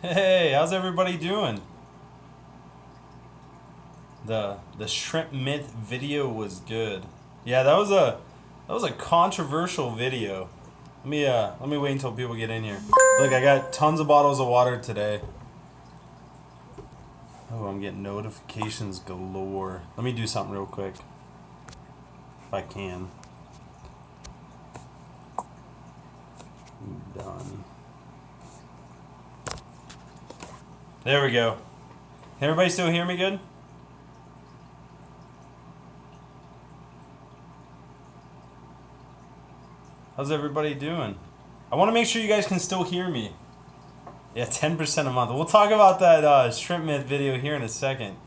Hey, how's everybody doing? The shrimp myth video was good. Yeah, that was a controversial video. Let me wait until people get in here. Look, I got tons of bottles of water today. Oh, I'm getting notifications galore. Let me do something real quick. If I can. Done. There we go. Can everybody still hear me good? How's everybody doing? I want to make sure you guys can still hear me. Yeah, 10% a month. We'll talk about that shrimp myth video here in a second.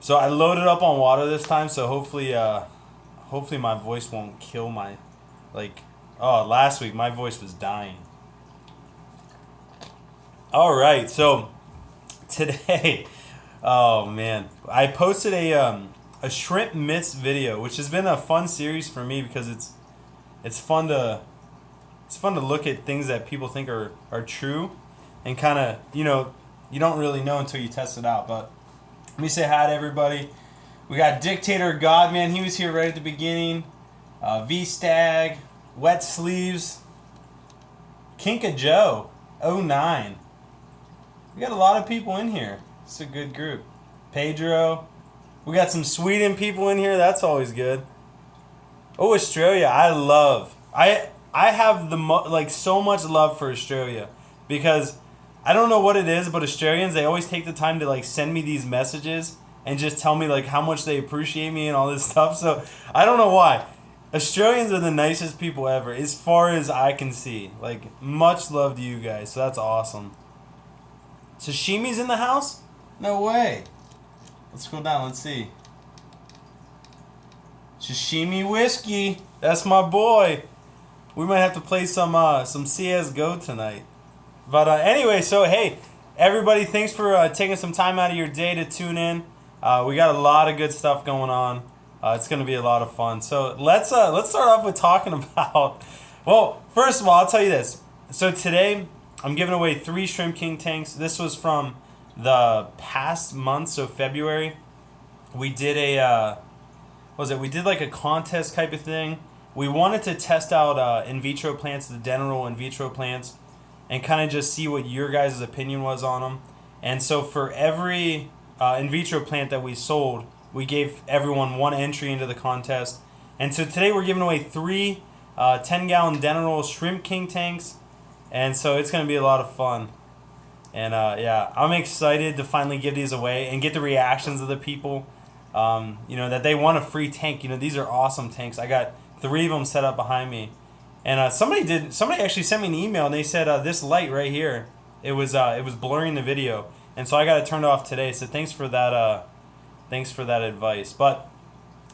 So I loaded up on water this time, so hopefully my voice won't kill my, last week my voice was dying. All right, so today, oh man, I posted a shrimp myths video, which has been a fun series for me because it's fun to look at things that people think are true, and kind of you don't really know until you test it out. But let me say hi to everybody. We got Dictator Godman. He was here right at the beginning. V Stag, Wet Sleeves, Kinka Joe, 09. We got a lot of people in here. It's a good group. Pedro. We got some Sweden people in here. That's always good. Oh, Australia. I have so much love for Australia because I don't know what it is, but Australians, they always take the time to send me these messages and just tell me how much they appreciate me and all this stuff. So I don't know why. Australians are the nicest people ever as far as I can see. Much love to you guys. So that's awesome. Sashimi's in the house? No way. Let's go down. Let's see. Sashimi Whiskey. That's my boy. We might have to play some CSGO tonight. But anyway, so hey, everybody, thanks for taking some time out of your day to tune in. We got a lot of good stuff going on. It's going to be a lot of fun. So let's start off with talking about. Well, first of all, I'll tell you this. So today I'm giving away 3 Shrimp King tanks. This was from the past month, so February. We did we did a contest type of thing. We wanted to test out in vitro plants, the Dennerle in vitro plants, and kind of just see what your guys' opinion was on them. And so for every in vitro plant that we sold, we gave everyone 1 entry into the contest. And so today we're giving away 3 10-gallon Dennerle Shrimp King tanks. And so it's going to be a lot of fun. And yeah, I'm excited to finally give these away and get the reactions of the people, that they want a free tank. These are awesome tanks. I got 3 of them set up behind me. And somebody actually sent me an email and they said this light right here, it was blurring the video. And so I got it turned off today. So thanks for that advice. But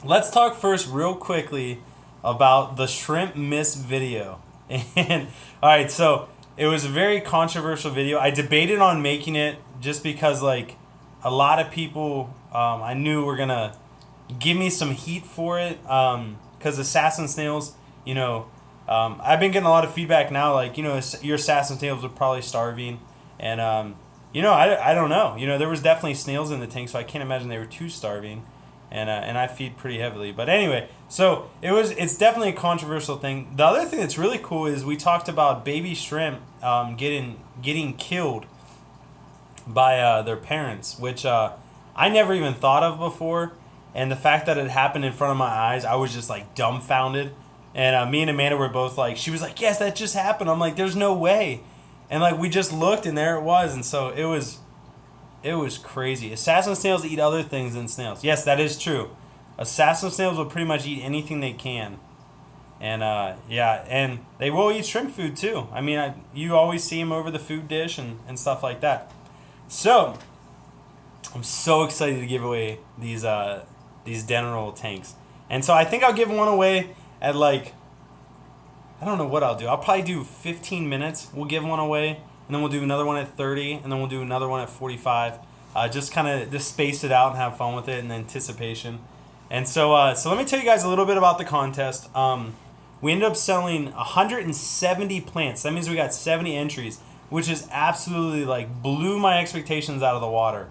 let's talk first real quickly about the shrimp miss video. And all right, so it was a very controversial video. I debated on making it just because a lot of people I knew were gonna give me some heat for it because assassin snails, I've been getting a lot of feedback now your assassin snails are probably starving, and I don't know, there was definitely snails in the tank, so I can't imagine they were too starving. And I feed pretty heavily. But anyway, so it's definitely a controversial thing. The other thing that's really cool is we talked about baby shrimp getting killed by their parents, which I never even thought of before. And the fact that it happened in front of my eyes, I was just dumbfounded. And me and Amanda were both she was like, yes, that just happened. I'm like, there's no way. And we just looked and there it was. And so it was crazy. Assassin snails eat other things than snails. Yes, that is true. Assassin snails will pretty much eat anything they can. And yeah, and they will eat shrimp food too. I mean, you always see them over the food dish and stuff like that. So, I'm so excited to give away these Dennerle tanks. And so I think I'll give one away at I don't know what I'll do. I'll probably do 15 minutes. We'll give one away. And then we'll do another one at 30. And then we'll do another one at 45. Just kind of just space it out and have fun with it in anticipation. And so let me tell you guys a little bit about the contest. We ended up selling 170 plants. That means we got 70 entries. which is absolutely like blew my expectations out of the water.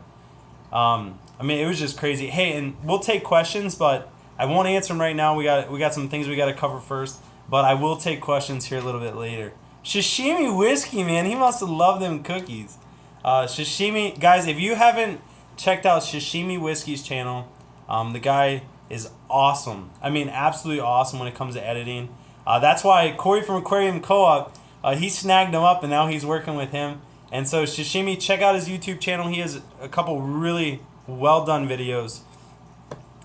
I mean, it was just crazy. Hey, and we'll take questions, but I won't answer them right now. We got some things we got to cover first, but I will take questions here a little bit later. Sashimi Whiskey, man, he must have loved them cookies. Sashimi, guys, if you haven't checked out Sashimi Whiskey's channel, the guy is awesome. I mean, absolutely awesome when it comes to editing. That's why Corey from Aquarium Co-op, he snagged him up, and now he's working with him. And so Sashimi, check out his YouTube channel. He has a couple really well done videos.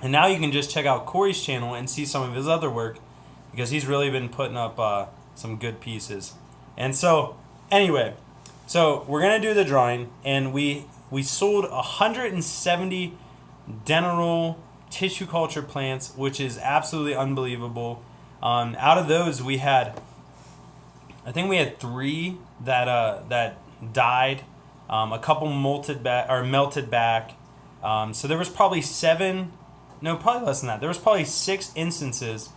And now you can just check out Corey's channel and see some of his other work, because he's really been putting up some good pieces. And so, anyway, so we're going to do the drawing, and we sold 170 Dennerle tissue culture plants, which is absolutely unbelievable. Out of those, I think we had 3 that died, a couple melted back. So there was probably 7, no, probably less than that. There was probably 6 instances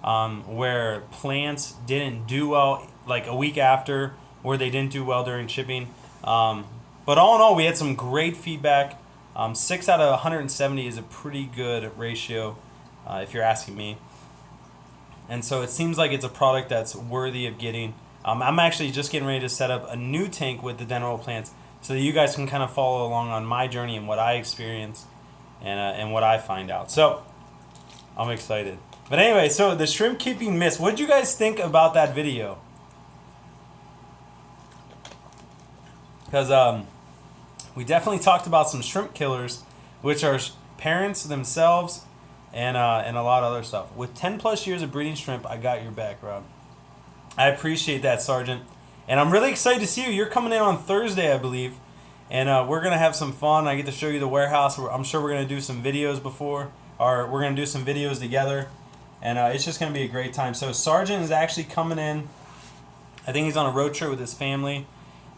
where plants didn't do well, like a week after, where they didn't do well during shipping. But all in all, we had some great feedback. 6 out of 170 is a pretty good ratio, if you're asking me. And so it seems like it's a product that's worthy of getting. I'm actually just getting ready to set up a new tank with the Dennerle plants, so that you guys can kind of follow along on my journey and what I experience and what I find out. So I'm excited. But anyway, so the shrimp keeping mist. What did you guys think about that video? Because we definitely talked about some shrimp killers, which are parents themselves, and a lot of other stuff. With 10 plus years of breeding shrimp, I got your back, Rob. I appreciate that, Sergeant. And I'm really excited to see you. You're coming in on Thursday, I believe. And we're going to have some fun. I get to show you the warehouse. I'm sure we're going to do some videos or we're going to do some videos together. And it's just going to be a great time. So Sergeant is actually coming in. I think he's on a road trip with his family.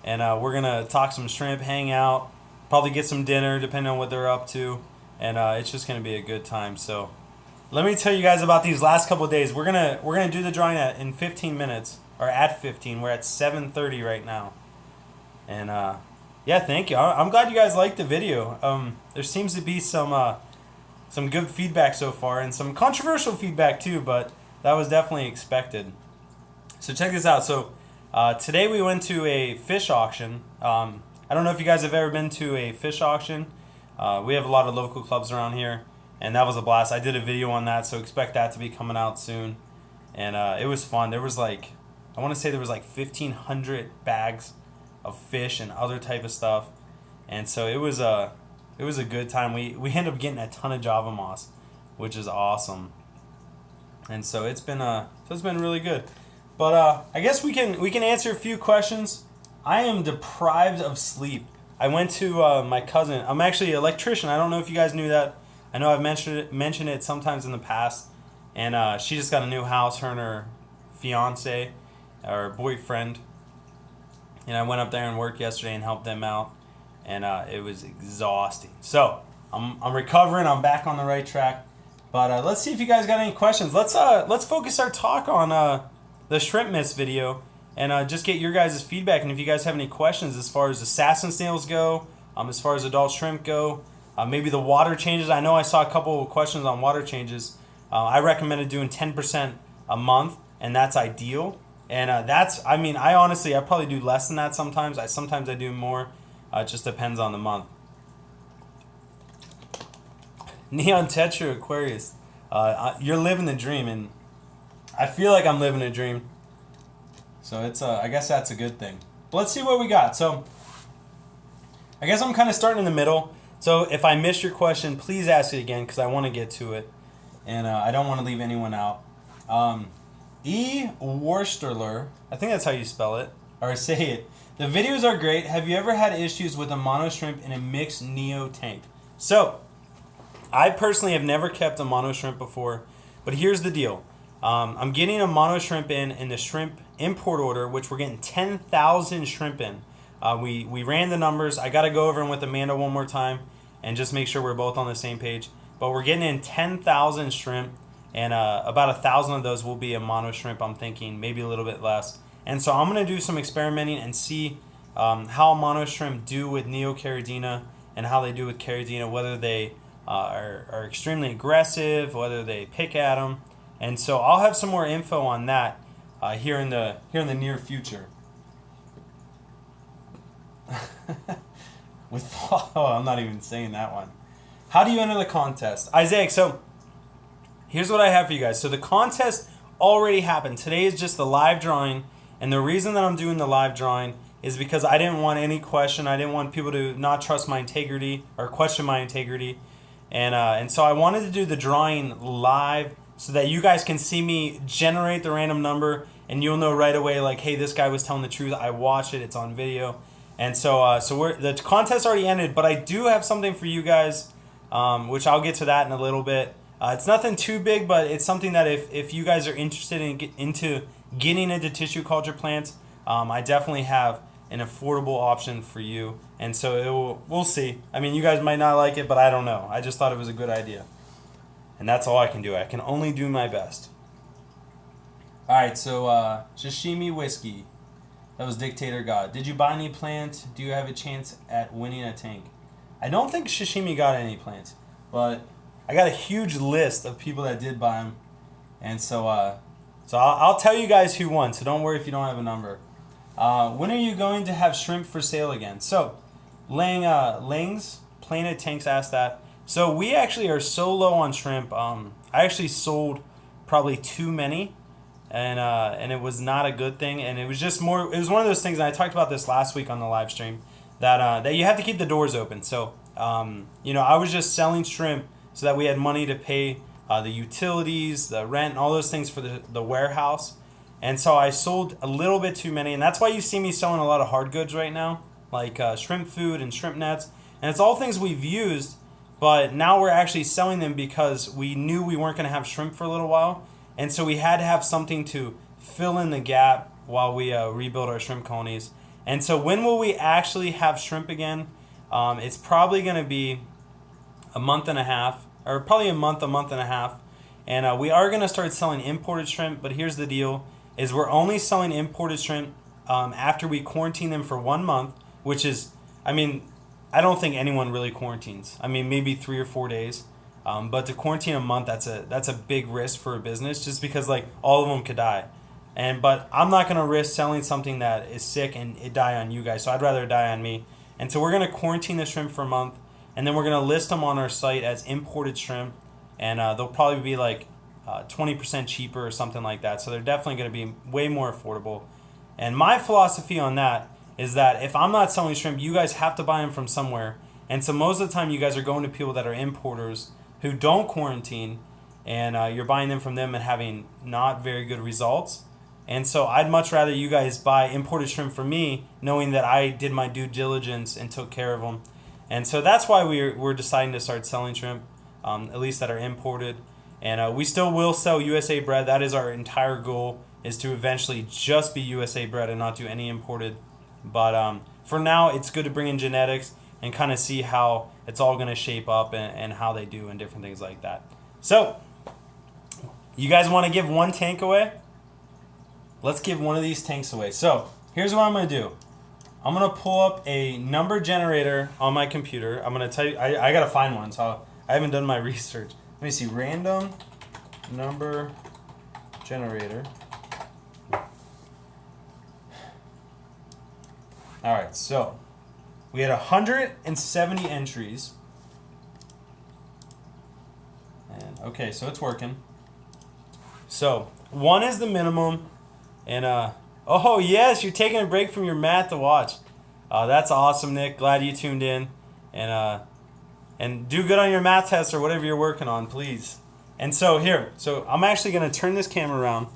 And we're going to talk some shrimp, hang out, probably get some dinner, depending on what they're up to. And it's just going to be a good time. So let me tell you guys about these last couple of days. We're gonna do the drawing in 15 minutes, or at 15. We're at 7:30 right now. And yeah, thank you. I'm glad you guys liked the video. There seems to be some good feedback so far, and some controversial feedback too, but that was definitely expected. So check this out. So today we went to a fish auction. I don't know if you guys have ever been to a fish auction. We have a lot of local clubs around here, and that was a blast. I did a video on that, so expect that to be coming out soon. And it was fun. There was I want to say there was 1,500 bags of fish and other type of stuff. And so it was a good time. We ended up getting a ton of Java moss, which is awesome. And so it's been really good. But I guess we can answer a few questions. I am deprived of sleep. I went to my cousin. I'm actually an electrician. I don't know if you guys knew that. I know I've mentioned it sometimes in the past. And she just got a new house, her and her fiance or boyfriend. And I went up there and worked yesterday and helped them out. And it was exhausting. So I'm recovering. I'm back on the right track. But let's see if you guys got any questions. Let's focus our talk on the shrimp mist video. And just get your guys' feedback. And if you guys have any questions as far as assassin snails go, as far as adult shrimp go, maybe the water changes. I know I saw a couple of questions on water changes. I recommended doing 10% a month, and that's ideal. And I probably do less than that sometimes. Sometimes I do more. It just depends on the month. Neon Tetra Aquarius. You're living the dream, and I feel like I'm living a dream. So I guess that's a good thing. But let's see what we got. So I guess I'm kind of starting in the middle. So if I missed your question, please ask it again, because I want to get to it. And I don't want to leave anyone out. E. Worsterler, I think that's how you spell it, or say it. The videos are great. Have you ever had issues with a mono shrimp in a mixed neo tank? So I personally have never kept a mono shrimp before, but here's the deal. I'm getting a mono shrimp in the shrimp import order, which we're getting 10,000 shrimp in. We ran the numbers. I got to go over them with Amanda one more time and just make sure we're both on the same page. But we're getting in 10,000 shrimp, and about 1,000 of those will be a mono shrimp, I'm thinking, maybe a little bit less. And so I'm going to do some experimenting and see how mono shrimp do with neocaridina and how they do with caridina, whether they are extremely aggressive, whether they pick at them. And so I'll have some more info on that here in the near future. I'm not even saying that one. How do you enter the contest? Isaac, so here's what I have for you guys. So the contest already happened. Today is just the live drawing, and the reason that I'm doing the live drawing is because I didn't want any question. I didn't want people to not trust my integrity or question my integrity. And so I wanted to do the drawing live so that you guys can see me generate the random number, and you'll know right away, like, hey, this guy was telling the truth. I watched it. It's on video. And so the contest already ended, but I do have something for you guys, which I'll get to that in a little bit. It's nothing too big, but it's something that if you guys are interested into getting into tissue culture plants, I definitely have an affordable option for you. And so we'll see. I mean, you guys might not like it, but I don't know. I just thought it was a good idea. And that's all I can do. I can only do my best. All right, so Sashimi Whiskey. That was Dictator God. Did you buy any plants? Do you have a chance at winning a tank? I don't think Sashimi got any plants, but I got a huge list of people that did buy them. And so I'll tell you guys who won, so don't worry if you don't have a number. When are you going to have shrimp for sale again? So, Lang's Planet Tanks asked that. So we actually are so low on shrimp. I actually sold probably too many. And it was not a good thing, and it was just more. It was one of those things, and I talked about this last week on the live stream, that you have to keep the doors open. So I was just selling shrimp so that we had money to pay the utilities, the rent, and all those things for the warehouse. And so I sold a little bit too many, and that's why you see me selling a lot of hard goods right now, like shrimp food and shrimp nets, and it's all things we've used, but now we're actually selling them because we knew we weren't going to have shrimp for a little while. And so we had to have something to fill in the gap while we rebuild our shrimp colonies. And so when will we actually have shrimp again? It's probably going to be a month and a half, or probably a month and a half. And we are going to start selling imported shrimp, but here's the deal, is we're only selling imported shrimp after we quarantine them for 1 month, which is, I don't think anyone really quarantines. Maybe 3 or 4 days. But to quarantine a month, that's a big risk for a business, just because like all of them could die, but I'm not gonna risk selling something that is sick and it die on you guys. So I'd rather it die on me. And so we're gonna quarantine the shrimp for a month, and then we're gonna list them on our site as imported shrimp, and they'll probably be like 20% cheaper or something like that. So they're definitely gonna be way more affordable. And my philosophy on that is that if I'm not selling shrimp, you guys have to buy them from somewhere. And so most of the time, you guys are going to people that are importers who don't quarantine, and you're buying them from them and having not very good results. And so I'd much rather you guys buy imported shrimp from me, knowing that I did my due diligence and took care of them. And so that's why we're deciding to start selling shrimp, at least that are imported. And we still will sell USA bred. That is our entire goal, is to eventually just be USA bred and not do any imported. But for now, it's good to bring in genetics and kind of see how it's all going to shape up and how they do and different things like that. So, you guys want to give one tank away? Let's give one of these tanks away. So, here's what I'm going to do. I'm going to pull up a number generator on my computer. I'm going to tell you, I got to find one, so I haven't done my research. Let me see, random number generator. All right, so we had 170 entries. And okay, so it's working. So 1 is the minimum, and oh yes, you're taking a break from your math to watch. That's awesome, Nick. Glad you tuned in, and do good on your math test or whatever you're working on, please. And so I'm actually gonna turn this camera around,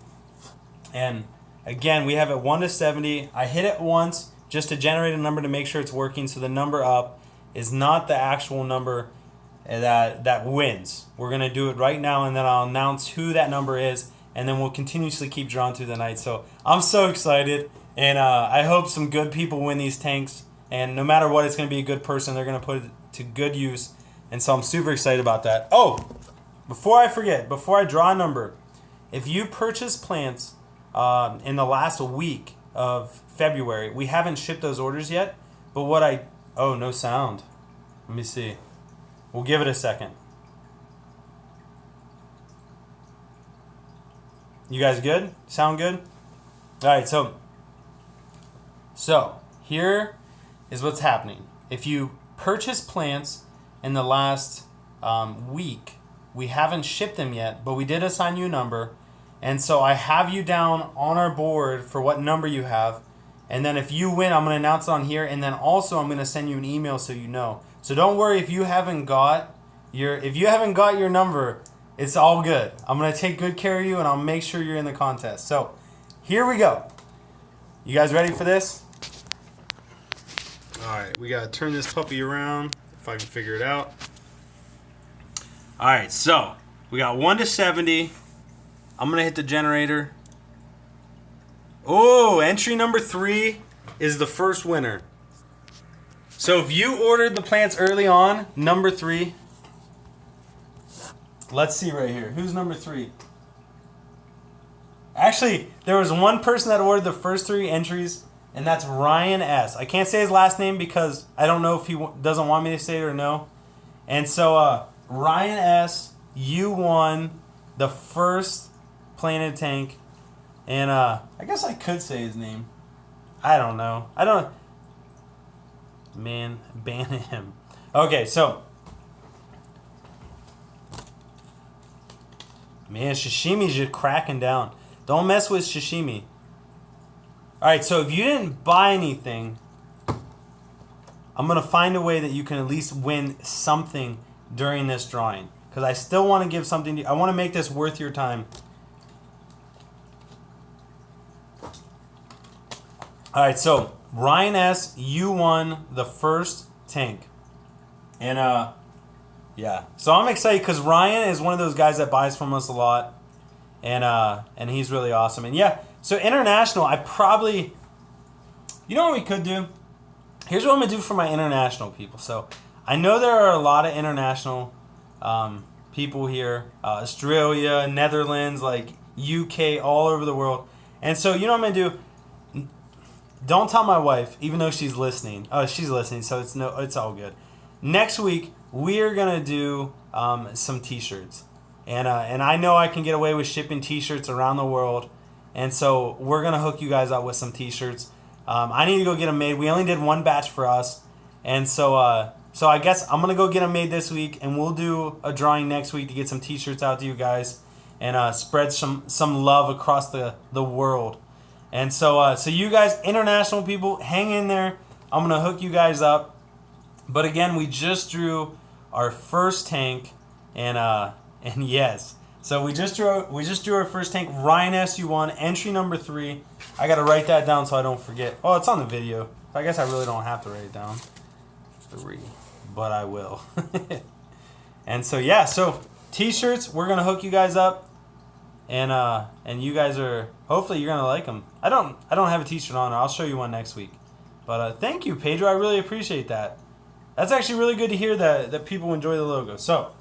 and again, we have it 1 to 70. I hit it once just to generate a number to make sure it's working. So the number up is not the actual number that wins. We're gonna do it right now, and then I'll announce who that number is, and then we'll continuously keep drawing through the night. So I'm so excited, and I hope some good people win these tanks. And no matter what, it's gonna be a good person. They're gonna put it to good use, and so I'm super excited about that. Oh, before I forget, before I draw a number, if you purchase plants in the last week, of February. We haven't shipped those orders yet, but oh, no sound. Let me see. We'll give it a second. You guys good? Sound good? All right, so here is what's happening. If you purchase plants in the last week, we haven't shipped them yet, but we did assign you a number. And so I have you down on our board for what number you have. And then if you win, I'm going to announce it on here. And then also I'm going to send you an email so you know. So don't worry if you haven't got your number, it's all good. I'm going to take good care of you and I'll make sure you're in the contest. So here we go. You guys ready for this? All right, we got to turn this puppy around if I can figure it out. All right, so we got 1 to 70. I'm going to hit the generator. Oh, entry number 3 is the first winner. So if you ordered the plants early on, number 3. Let's see right here. Who's number 3? Actually, there was one person that ordered the first 3 entries, and that's Ryan S. I can't say his last name because I don't know if he doesn't want me to say it or no. And so, Ryan S., you won the first planted tank. And I guess I could say his name. I don't know. Man, ban him. Okay, so. Man, Sashimi's just cracking down. Don't mess with Sashimi. Alright, so if you didn't buy anything, I'm going to find a way that you can at least win something during this drawing. Because I still want to give something to you. I want to make this worth your time. Alright, so Ryan S., you won the first tank. And, yeah. So I'm excited because Ryan is one of those guys that buys from us a lot. And he's really awesome. And yeah, so international, you know what we could do? Here's what I'm going to do for my international people. So I know there are a lot of international people here. Australia, Netherlands, like UK, all over the world. And so you know what I'm going to do? Don't tell my wife, even though she's listening. Oh, she's listening, so it's all good. Next week, we are going to do some t-shirts. And I know I can get away with shipping t-shirts around the world. And so we're going to hook you guys up with some t-shirts. I need to go get them made. We only did one batch for us. And so I guess I'm going to go get them made this week. And we'll do a drawing next week to get some t-shirts out to you guys. And spread some love across the world. And so you guys, international people, hang in there. I'm going to hook you guys up. But again, we just drew our first tank. And yes, so we just drew our first tank. Ryan S., you won. Entry number 3. I got to write that down so I don't forget. Oh, it's on the video. I guess I really don't have to write it down. 3, but I will. And so yeah, so t-shirts, we're gonna hook you guys up, and you guys are hopefully you're gonna like them. I don't have a t-shirt on. I'll show you one next week. But thank you, Pedro. I really appreciate that. That's actually really good to hear that people enjoy the logo. So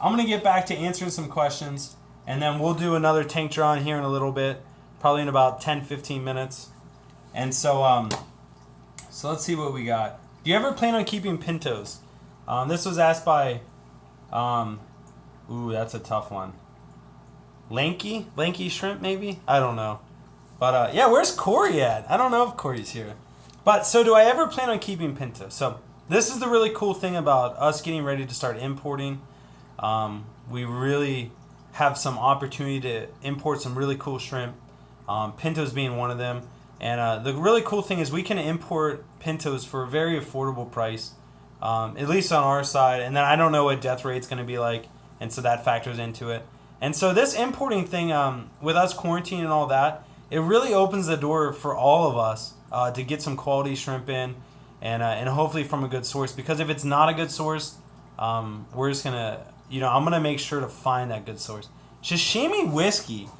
I'm going to get back to answering some questions, and then we'll do another tank drawing here in a little bit, probably in about 10-15 minutes. And so let's see what we got. Do you ever plan on keeping pintos? This was asked by, ooh, that's a tough one. Lanky shrimp maybe? I don't know. But yeah, where's Corey at? I don't know if Corey's here. But so do I ever plan on keeping pintos? So this is the really cool thing about us getting ready to start importing. We really have some opportunity to import some really cool shrimp, pintos being one of them. And the really cool thing is we can import pintos for a very affordable price, at least on our side. And then I don't know what death rate's going to be like, and so that factors into it. And so this importing thing, with us quarantining and all that, it really opens the door for all of us to get some quality shrimp in, and hopefully from a good source. Because if it's not a good source, we're just gonna, I'm gonna make sure to find that good source. Sashimi Whiskey,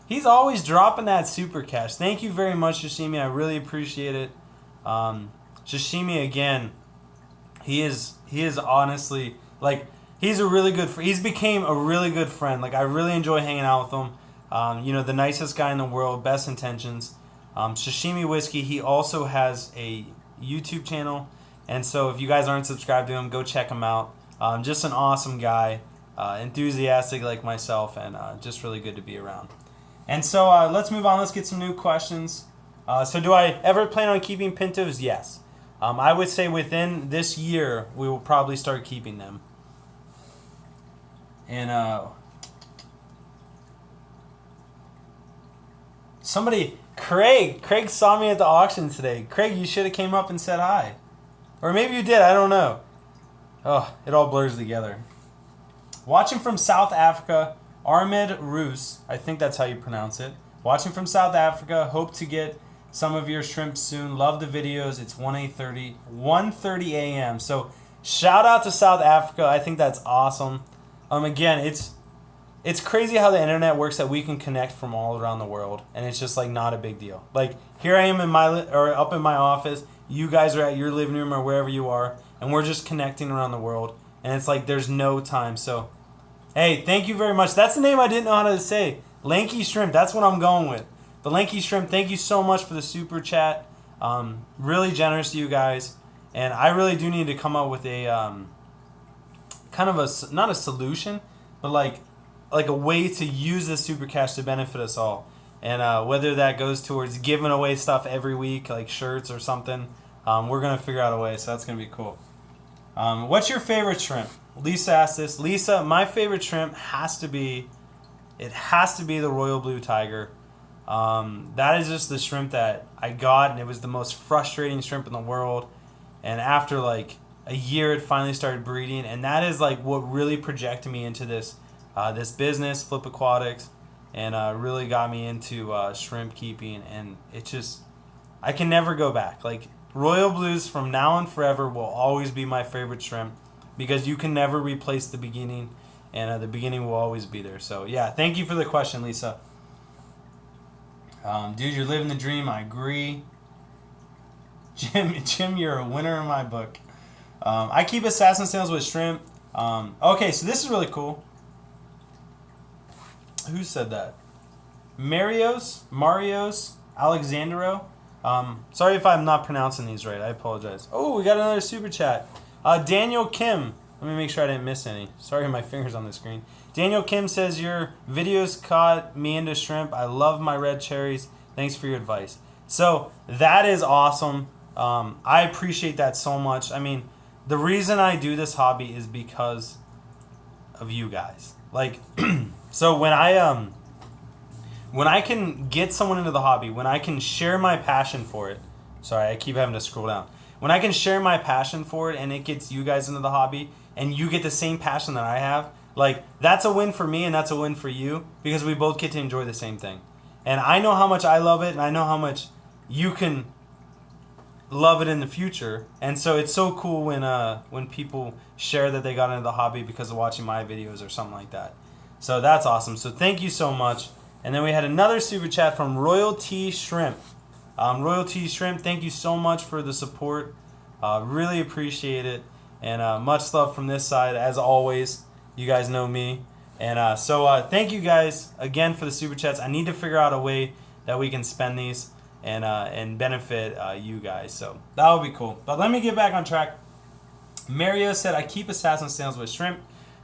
he's always dropping that super cash. Thank you very much, Sashimi. I really appreciate it. Sashimi, again, he is honestly, like, he's a really good. He's became a really good friend. Like, I really enjoy hanging out with him. The nicest guy in the world, best intentions. Sashimi Whiskey, he also has a YouTube channel. And so if you guys aren't subscribed to him, go check him out. Just an awesome guy, enthusiastic like myself, and just really good to be around. And so let's move on. Let's get some new questions. So do I ever plan on keeping pintos? Yes. I would say within this year, we will probably start keeping them. And Craig saw me at the auction today. Craig, you should have came up and said hi. Or maybe you did, I don't know. Oh, it all blurs together. Watching from South Africa, Ahmed Roos, I think that's how you pronounce it. Watching from South Africa, hope to get some of your shrimp soon. Love the videos. It's 1:30 a.m. So shout out to South Africa. I think that's awesome. Again, it's crazy how the internet works, that we can connect from all around the world, and it's just like not a big deal. Like here I am up in my office. You guys are at your living room or wherever you are, and we're just connecting around the world, and it's like there's no time. So hey, thank you very much. That's the name I didn't know how to say. Lanky Shrimp. That's what I'm going with. The Lanky Shrimp. Thank you so much for the super chat. Really generous to you guys, and I really do need to come up with a kind of a, not a solution, but like a way to use the super cash to benefit us all. And whether that goes towards giving away stuff every week, like shirts or something, we're going to figure out a way, so that's going to be cool. What's your favorite shrimp? Lisa asked this. Lisa, my favorite shrimp has to be the Royal Blue Tiger. That is just the shrimp that I got, and it was the most frustrating shrimp in the world. And after like a year, it finally started breeding, and that is like what really projected me into this business, Flip Aquatics, and really got me into shrimp keeping. And it just, I can never go back. Like Royal Blues from now on forever will always be my favorite shrimp, because you can never replace the beginning, and the beginning will always be there. So yeah, thank you for the question, Lisa. Dude, you're living the dream. I agree. Jim, you're a winner in my book. I keep assassin snails with shrimp. Okay, so this is really cool. Who said that? Marios Alexandro. Sorry if I'm not pronouncing these right. I apologize. Oh, we got another super chat. Daniel Kim. Let me make sure I didn't miss any. Sorry, my finger's on the screen. Daniel Kim says, your videos caught me into shrimp. I love my red cherries. Thanks for your advice. So that is awesome. I appreciate that so much. I mean, the reason I do this hobby is because of you guys. Like, so when I can get someone into the hobby, when I can share my passion for it. Sorry, I keep having to scroll down. When I can share my passion for it, and it gets you guys into the hobby, and you get the same passion that I have, like, that's a win for me, and that's a win for you, because we both get to enjoy the same thing. And I know how much I love it, and I know how much you can love it in the future. And so it's so cool when people share that they got into the hobby because of watching my videos or something like that. So that's awesome. So thank you so much. And then we had another super chat from Royalty Shrimp. Royalty Shrimp, thank you so much for the support. Really appreciate it. And much love from this side, as always. You guys know me. And so thank you guys again for the super chats. I need to figure out a way that we can spend these and benefit you guys. So that would be cool. But let me get back on track. Mario said, I keep assassin snails with shrimp.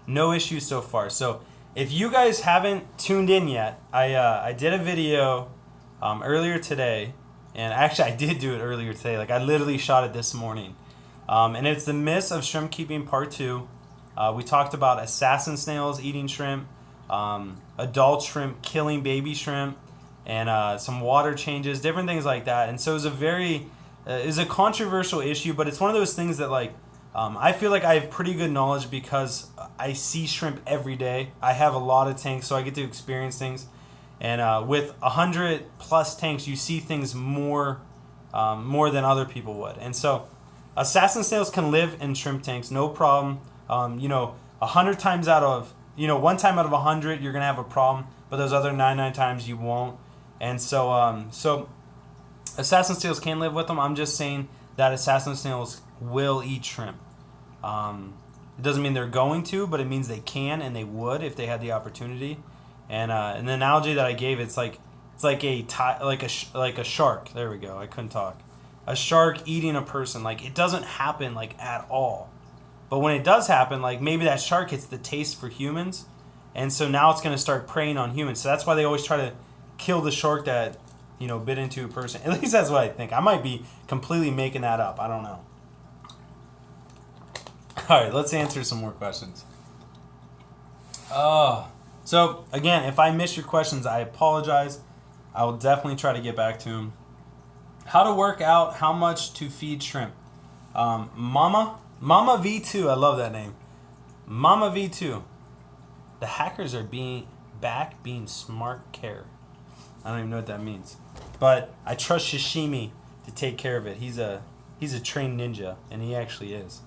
No issues so far. So if you guys haven't tuned in yet, I did a video earlier today. And actually, I did do it earlier today. Like, I literally shot it this morning. And it's the myths of shrimp keeping part 2. We talked about assassin snails eating shrimp, adult shrimp killing baby shrimp, and some water changes, different things like that. And so it was a controversial issue, but it's one of those things that, like, I feel like I have pretty good knowledge because I see shrimp every day. I have a lot of tanks, so I get to experience things. And with 100 plus tanks, you see things more than other people would. And so assassin snails can live in shrimp tanks, no problem. 100 times out of, one time out of 100, you're going to have a problem, but those other 99 times you won't. And so assassin snails can live with them. I'm just saying that assassin snails will eat shrimp. It doesn't mean they're going to, but it means they can and they would if they had the opportunity. And the analogy that I gave, it's like It's like like a shark. There we go. I couldn't talk. A shark eating a person. Like, it doesn't happen like at all. But when it does happen, like maybe that shark gets the taste for humans, and so now it's going to start preying on humans. So that's why they always try to kill the shark that, bit into a person. At least that's what I think. I might be completely making that up. I don't know. All right, let's answer some more questions. So again, if I miss your questions, I apologize. I will definitely try to get back to them. How to work out how much to feed shrimp. Mama V2, I love that name. Mama V2. The hackers are being smart care. I don't even know what that means. But I trust Shishimi to take care of it. He's a trained ninja, and he actually is.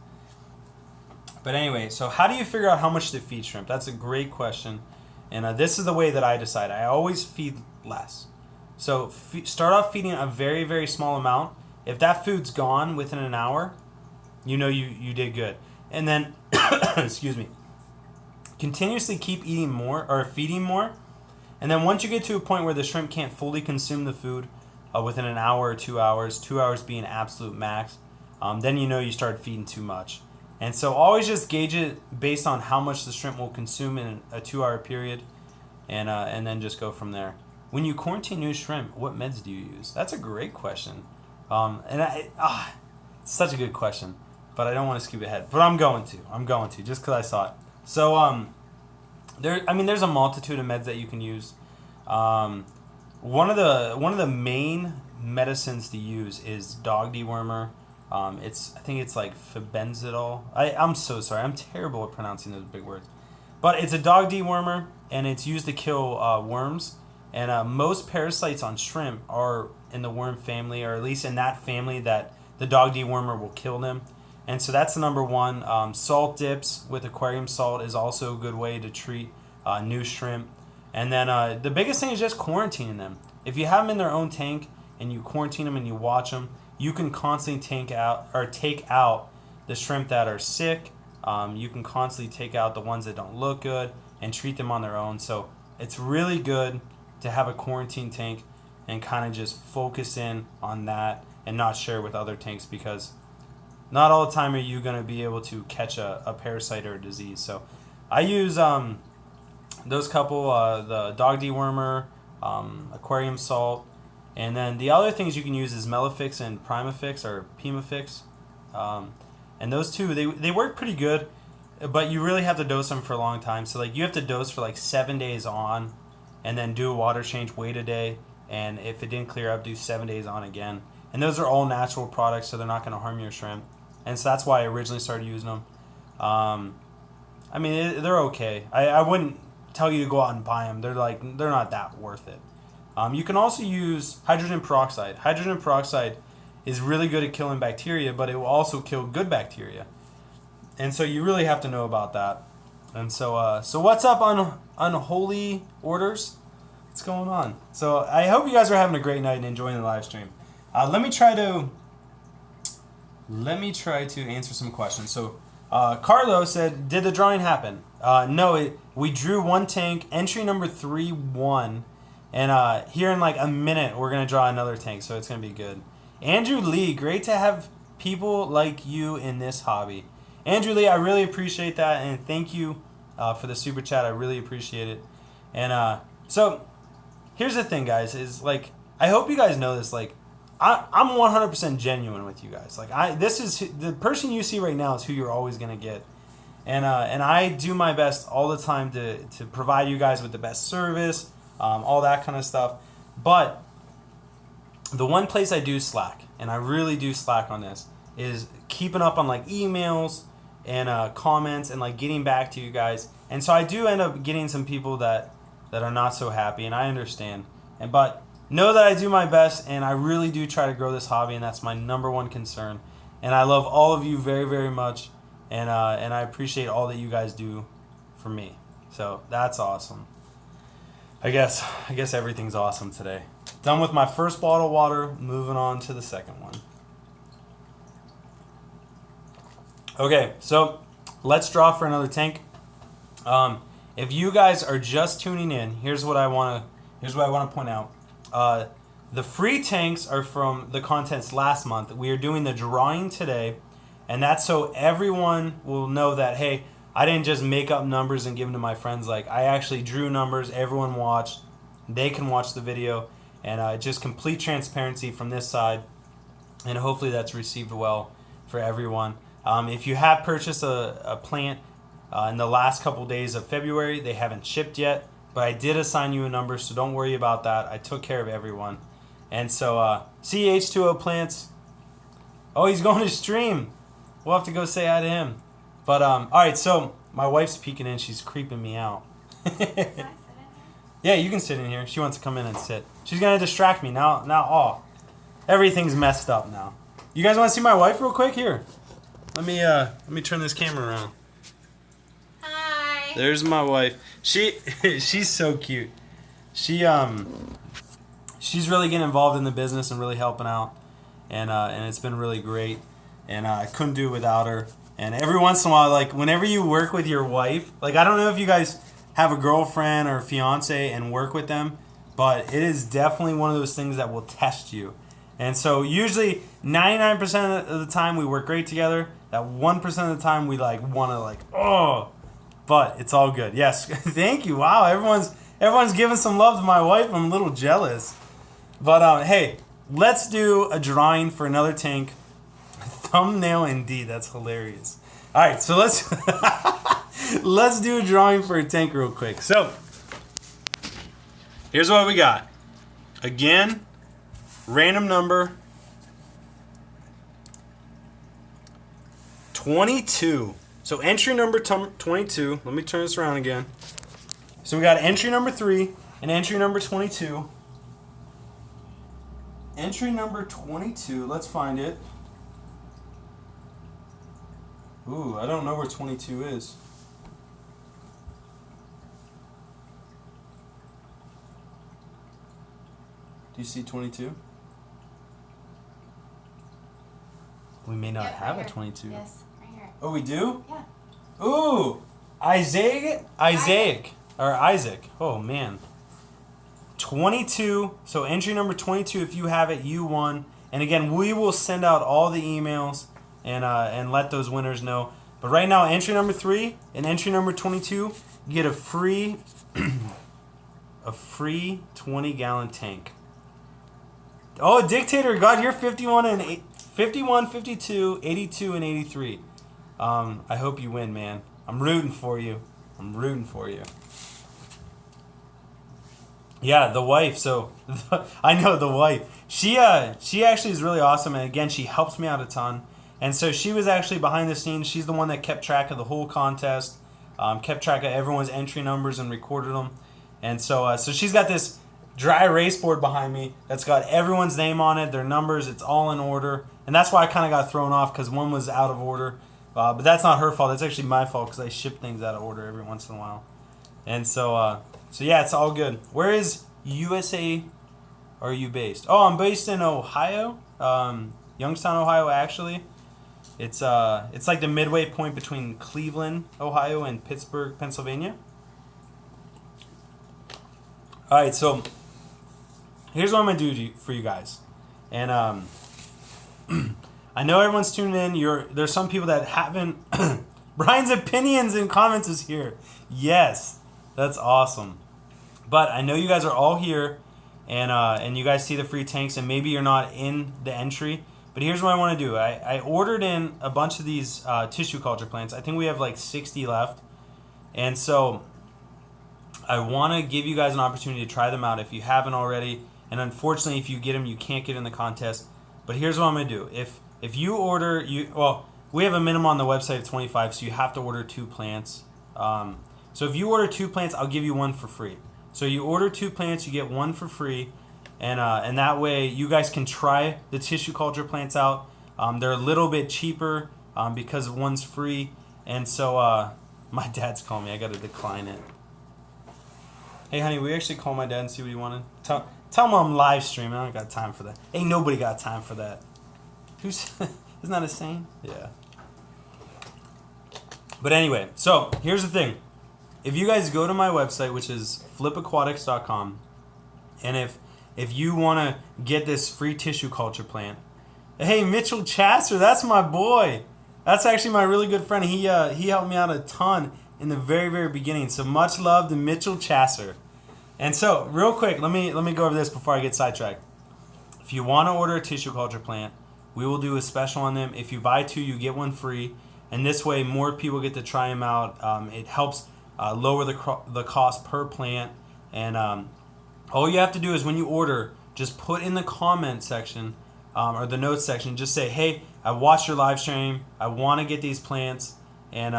But anyway, so how do you figure out how much to feed shrimp? That's a great question. And this is the way that I decide. I always feed less. So start off feeding a very, very small amount. If that food's gone within an hour, you did good. And then, excuse me, continuously keep eating more or feeding more. And then once you get to a point where the shrimp can't fully consume the food within an hour or 2 hours, 2 hours being absolute max, then you start feeding too much. And so always just gauge it based on how much the shrimp will consume in a 2-hour period, and then just go from there. When you quarantine new shrimp, what meds do you use? That's a great question. It's such a good question, but I don't want to skip ahead. But I'm going to just because I saw it. So there's a multitude of meds that you can use. One of the main medicines to use is dog dewormer. I think it's like fibenzidol. I'm so sorry. I'm terrible at pronouncing those big words. But it's a dog dewormer, and it's used to kill worms. And most parasites on shrimp are in the worm family, or at least in that family that the dog dewormer will kill them. And so that's the number one. Salt dips with aquarium salt is also a good way to treat new shrimp. And then the biggest thing is just quarantining them. If you have them in their own tank and you quarantine them and you watch them, you can constantly take out the shrimp that are sick. You can constantly take out the ones that don't look good and treat them on their own. So it's really good to have a quarantine tank and kind of just focus in on that and not share with other tanks, because not all the time are you going to be able to catch a parasite or a disease. So I use those couple, the dog dewormer, aquarium salt, and then the other things you can use is Melifix and Primafix or Pimafix. And those two, they work pretty good, but you really have to dose them for a long time. So like you have to dose for like 7 days on, and then do a water change, wait a day, and if it didn't clear up, do 7 days on again. And those are all natural products, so they're not going to harm your shrimp. And so that's why I originally started using them. They're okay. I wouldn't tell you to go out and buy them. They're not that worth it. You can also use hydrogen peroxide. Hydrogen peroxide is really good at killing bacteria, but it will also kill good bacteria. And so you really have to know about that. And so what's up on Unholy Orders? What's going on? So I hope you guys are having a great night and enjoying the live stream. Let me try to answer some questions. So Carlo said, did the drawing happen? No, we drew one tank, entry number 3 won. And here in like a minute, we're going to draw another tank, so it's going to be good. Andrew Lee, great to have people like you in this hobby. Andrew Lee, I really appreciate that, and thank you for the super chat. I really appreciate it. And so here's the thing, guys, is like, I hope you guys know this. Like, I'm 100% genuine with you guys. Like, this is the person you see right now is who you're always going to get. And I do my best all the time to provide you guys with the best service, all that kind of stuff. But the one place I do slack, and I really do slack on this, is keeping up on like emails and comments and like getting back to you guys. And so I do end up getting some people that are not so happy, and I understand. But know that I do my best, and I really do try to grow this hobby, and that's my number one concern. And I love all of you very, very much, and I appreciate all that you guys do for me. So that's awesome. I guess everything's awesome today. Done with my first bottle of water, moving on to the second one. Okay, so let's draw for another tank. If you guys are just tuning in, here's what I want to point out. The free tanks are from the contents last month. We are doing the drawing today, and that's so everyone will know that, hey, I didn't just make up numbers and give them to my friends. Like, I actually drew numbers, everyone watched, they can watch the video, and just complete transparency from this side, and hopefully that's received well for everyone. If you have purchased a plant in the last couple days of February, they haven't shipped yet, but I did assign you a number, so don't worry about that. I took care of everyone. And so, see H2O plants. Oh, he's going to stream. We'll have to go say hi to him. But, all right, so my wife's peeking in. She's creeping me out. Can I sit in here? Yeah, you can sit in here. She wants to come in and sit. She's going to distract me. Now, everything's messed up now. You guys want to see my wife real quick? Here. Let me turn this camera around. Hi. There's my wife. She's so cute. She's really getting involved in the business and really helping out, and it's been really great. And I couldn't do it without her. And every once in a while, like whenever you work with your wife, like I don't know if you guys have a girlfriend or a fiance and work with them, but it is definitely one of those things that will test you. And so usually 99% of the time we work great together. That 1% of the time we want to but it's all good. Yes, thank you. Wow, everyone's giving some love to my wife. I'm a little jealous. But hey, let's do a drawing for another tank. Thumbnail indeed. That's hilarious. All right, so let's let's do a drawing for a tank real quick. So here's what we got. Again, random number 22. So entry number 22. Let me turn this around again. So we got entry number 3 and entry number 22. Entry number 22. Let's find it. Ooh, I don't know where 22 is. Do you see 22? We may not have a 22. Yes, right here. Oh, we do? Yeah. Ooh, Isaac. Oh, man. 22. So entry number 22, if you have it, you won. And again, we will send out all the emails and let those winners know. But right now, entry number 3 and entry number 22, you get a free 20-gallon tank. Oh, Dictator God, you're 51, 52, 82, and 83. I hope you win, man. I'm rooting for you. Yeah, the wife. So I know the wife. She actually is really awesome, and again, she helps me out a ton. And so she was actually behind the scenes. She's the one that kept track of the whole contest, kept track of everyone's entry numbers and recorded them. And so she's got this dry erase board behind me that's got everyone's name on it, their numbers. It's all in order, and that's why I kind of got thrown off because one was out of order. But that's not her fault. That's actually my fault because I ship things out of order every once in a while. And so yeah, it's all good. Where is USA are you based? Oh, I'm based in Ohio, Youngstown, Ohio, actually. It's like the midway point between Cleveland, Ohio, and Pittsburgh, Pennsylvania. All right, so here's what I'm gonna do for you guys, and I know everyone's tuning in. There's some people that haven't. Brian's opinions and comments is here. Yes, that's awesome. But I know you guys are all here, and you guys see the free tanks, and maybe you're not in the entry. But here's what I want to do. I ordered in a bunch of these tissue culture plants. I think we have like 60 left. And so I want to give you guys an opportunity to try them out if you haven't already. And unfortunately, if you get them, you can't get in the contest. But here's what I'm going to do. If you order, we have a minimum on the website of 25, so you have to order 2 plants. So if you order 2 plants, I'll give you 1 for free. So you order 2 plants, you get 1 for free. And that way you guys can try the tissue culture plants out. They're a little bit cheaper because one's free. And so my dad's calling me. I got to decline it. Hey, honey, will you actually call my dad and see what he wanted? Tell him I'm live streaming. I don't got time for that. Ain't nobody got time for that. Isn't that a saying? Yeah. But anyway, so here's the thing. If you guys go to my website, which is flipaquatics.com, and if if you want to get this free tissue culture plant. Hey, Mitchell Chasser, that's my boy. That's actually my really good friend. He helped me out a ton in the very, very beginning. So much love to Mitchell Chasser. And so, real quick, let me go over this before I get sidetracked. If you want to order a tissue culture plant, we will do a special on them. If you buy 2, you get 1 free. And this way, more people get to try them out. It helps lower the cost per plant. And all you have to do is when you order, just put in the comment section or the notes section, just say, hey, I watched your live stream. I want to get these plants. And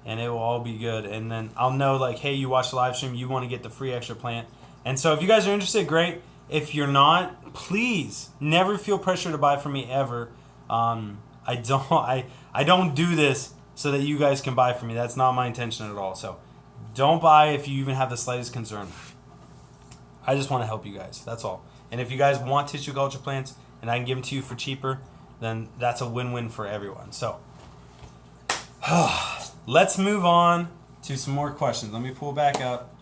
it will all be good. And then I'll know, like, hey, you watched the live stream. You want to get the free extra plant. And so if you guys are interested, great. If you're not, please never feel pressure to buy from me ever. I don't do this so that you guys can buy from me. That's not my intention at all. So don't buy if you even have the slightest concern. I just want to help you guys. That's all. And if you guys want tissue culture plants and I can give them to you for cheaper, then that's a win-win for everyone. So let's move on to some more questions. Let me pull back up.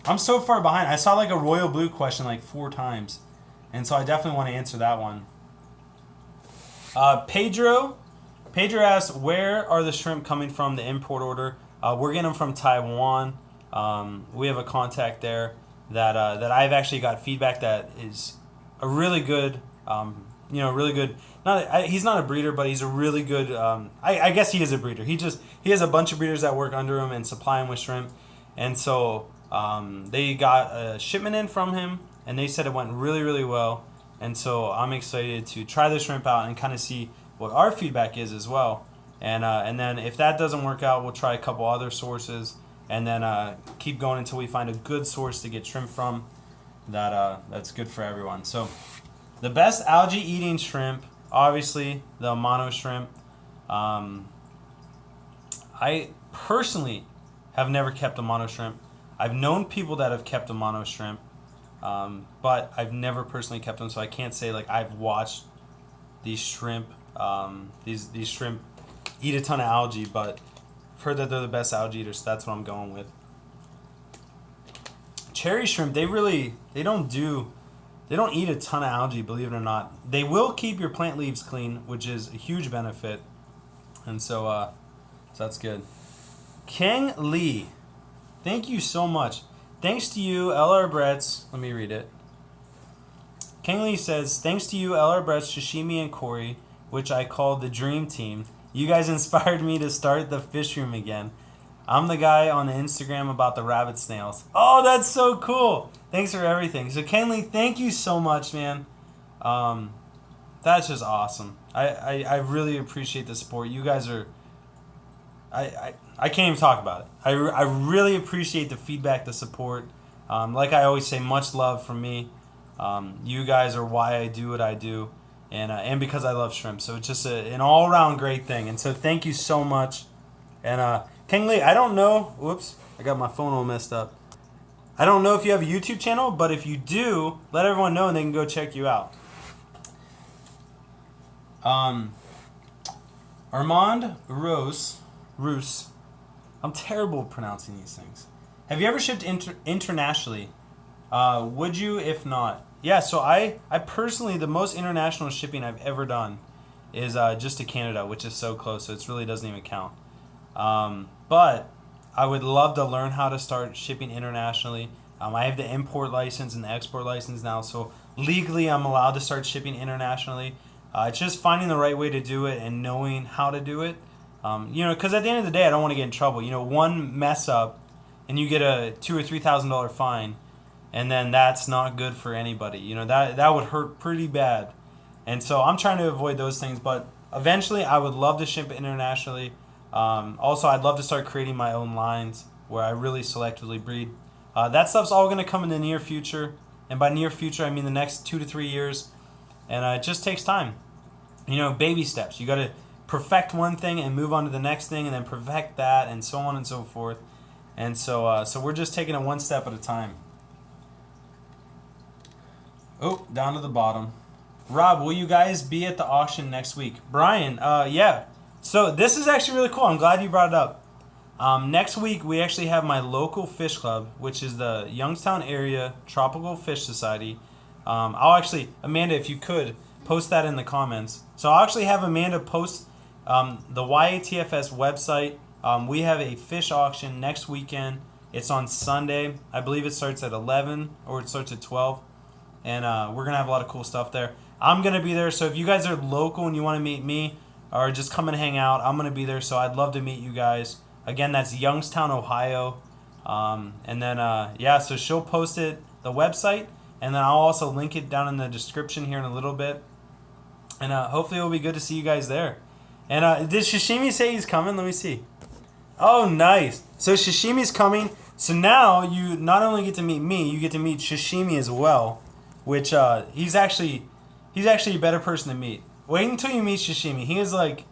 I'm so far behind. I saw like a royal blue question like 4 times. And so I definitely want to answer that one. Pedro asks, where are the shrimp coming from, the import order? We're getting them from Taiwan. We have a contact there that I've actually got feedback that is a really good, really good. He's not a breeder, but he's a really good. I guess he is a breeder. He has a bunch of breeders that work under him and supply him with shrimp, and so they got a shipment in from him, and they said it went really, really well. And so I'm excited to try the shrimp out and kind of see what our feedback is as well. And then if that doesn't work out, we'll try a couple other sources, and then keep going until we find a good source to get shrimp from that's good for everyone. So the best algae eating shrimp, obviously the mono shrimp. I personally have never kept a mono shrimp. I've known people that have kept a mono shrimp. But I've never personally kept them, so I can't say like I've watched these shrimp these shrimp eat a ton of algae, but I've heard that they're the best algae eaters, so that's what I'm going with. Cherry shrimp, they don't eat a ton of algae, believe it or not. They will keep your plant leaves clean, which is a huge benefit, and so that's good. King Lee, thank you so much. Thanks to you, LR Bretts. Let me read it. King Lee says, thanks to you, LR Bretts, Shishimi, and Corey, which I call the Dream Team. You guys inspired me to start the fish room again. I'm the guy on the Instagram about the rabbit snails. Oh, that's so cool. Thanks for everything. So, King Lee, thank you so much, man. That's just awesome. I really appreciate the support. You guys are... I can't even talk about it. I really appreciate the feedback, the support. Like I always say, much love from me. You guys are why I do what I do, and because I love shrimp. So it's just an all-around great thing. And so thank you so much. And King Lee, I don't know. Whoops, I got my phone all messed up. I don't know if you have a YouTube channel, but if you do, let everyone know and they can go check you out. Armand Roos. I'm terrible at pronouncing these things. Have you ever shipped internationally? Would you if not? Yeah, so I personally, the most international shipping I've ever done is just to Canada, which is so close, so it really doesn't even count. But I would love to learn how to start shipping internationally. I have the import license and the export license now, so legally I'm allowed to start shipping internationally. It's just finding the right way to do it and knowing how to do it. Because at the end of the day, I don't want to get in trouble. One mess up, and you get a $2,000 or $3,000 fine, and then that's not good for anybody. That would hurt pretty bad, and so I'm trying to avoid those things. But eventually, I would love to ship internationally. Also, I'd love to start creating my own lines where I really selectively breed. That stuff's all going to come in the near future, and by near future, I mean the next 2 to 3 years, and it just takes time. Baby steps. You got to perfect one thing and move on to the next thing and then perfect that and so on and so forth. And so we're just taking it one step at a time. Oh, down to the bottom. Rob, will you guys be at the auction next week? Brian, yeah. So this is actually really cool. I'm glad you brought it up. Next week, we actually have my local fish club, which is the Youngstown Area Tropical Fish Society. I'll actually, Amanda, if you could, post that in the comments. So I'll actually have Amanda post the YATFS website. We have a fish auction next weekend. It's on Sunday. I believe it starts at 11 or it starts at 12. And we're going to have a lot of cool stuff there. I'm going to be there. So if you guys are local and you want to meet me or just come and hang out, I'm going to be there. So I'd love to meet you guys. Again, that's Youngstown, Ohio. And then, so she'll post it, the website. And then I'll also link it down in the description here in a little bit. And hopefully it'll be good to see you guys there. And did Shishimi say he's coming? Let me see. Oh, nice. So Shishimi's coming. So now you not only get to meet me, you get to meet Shishimi as well. Which he's actually a better person to meet. Wait until you meet Shishimi. He is like,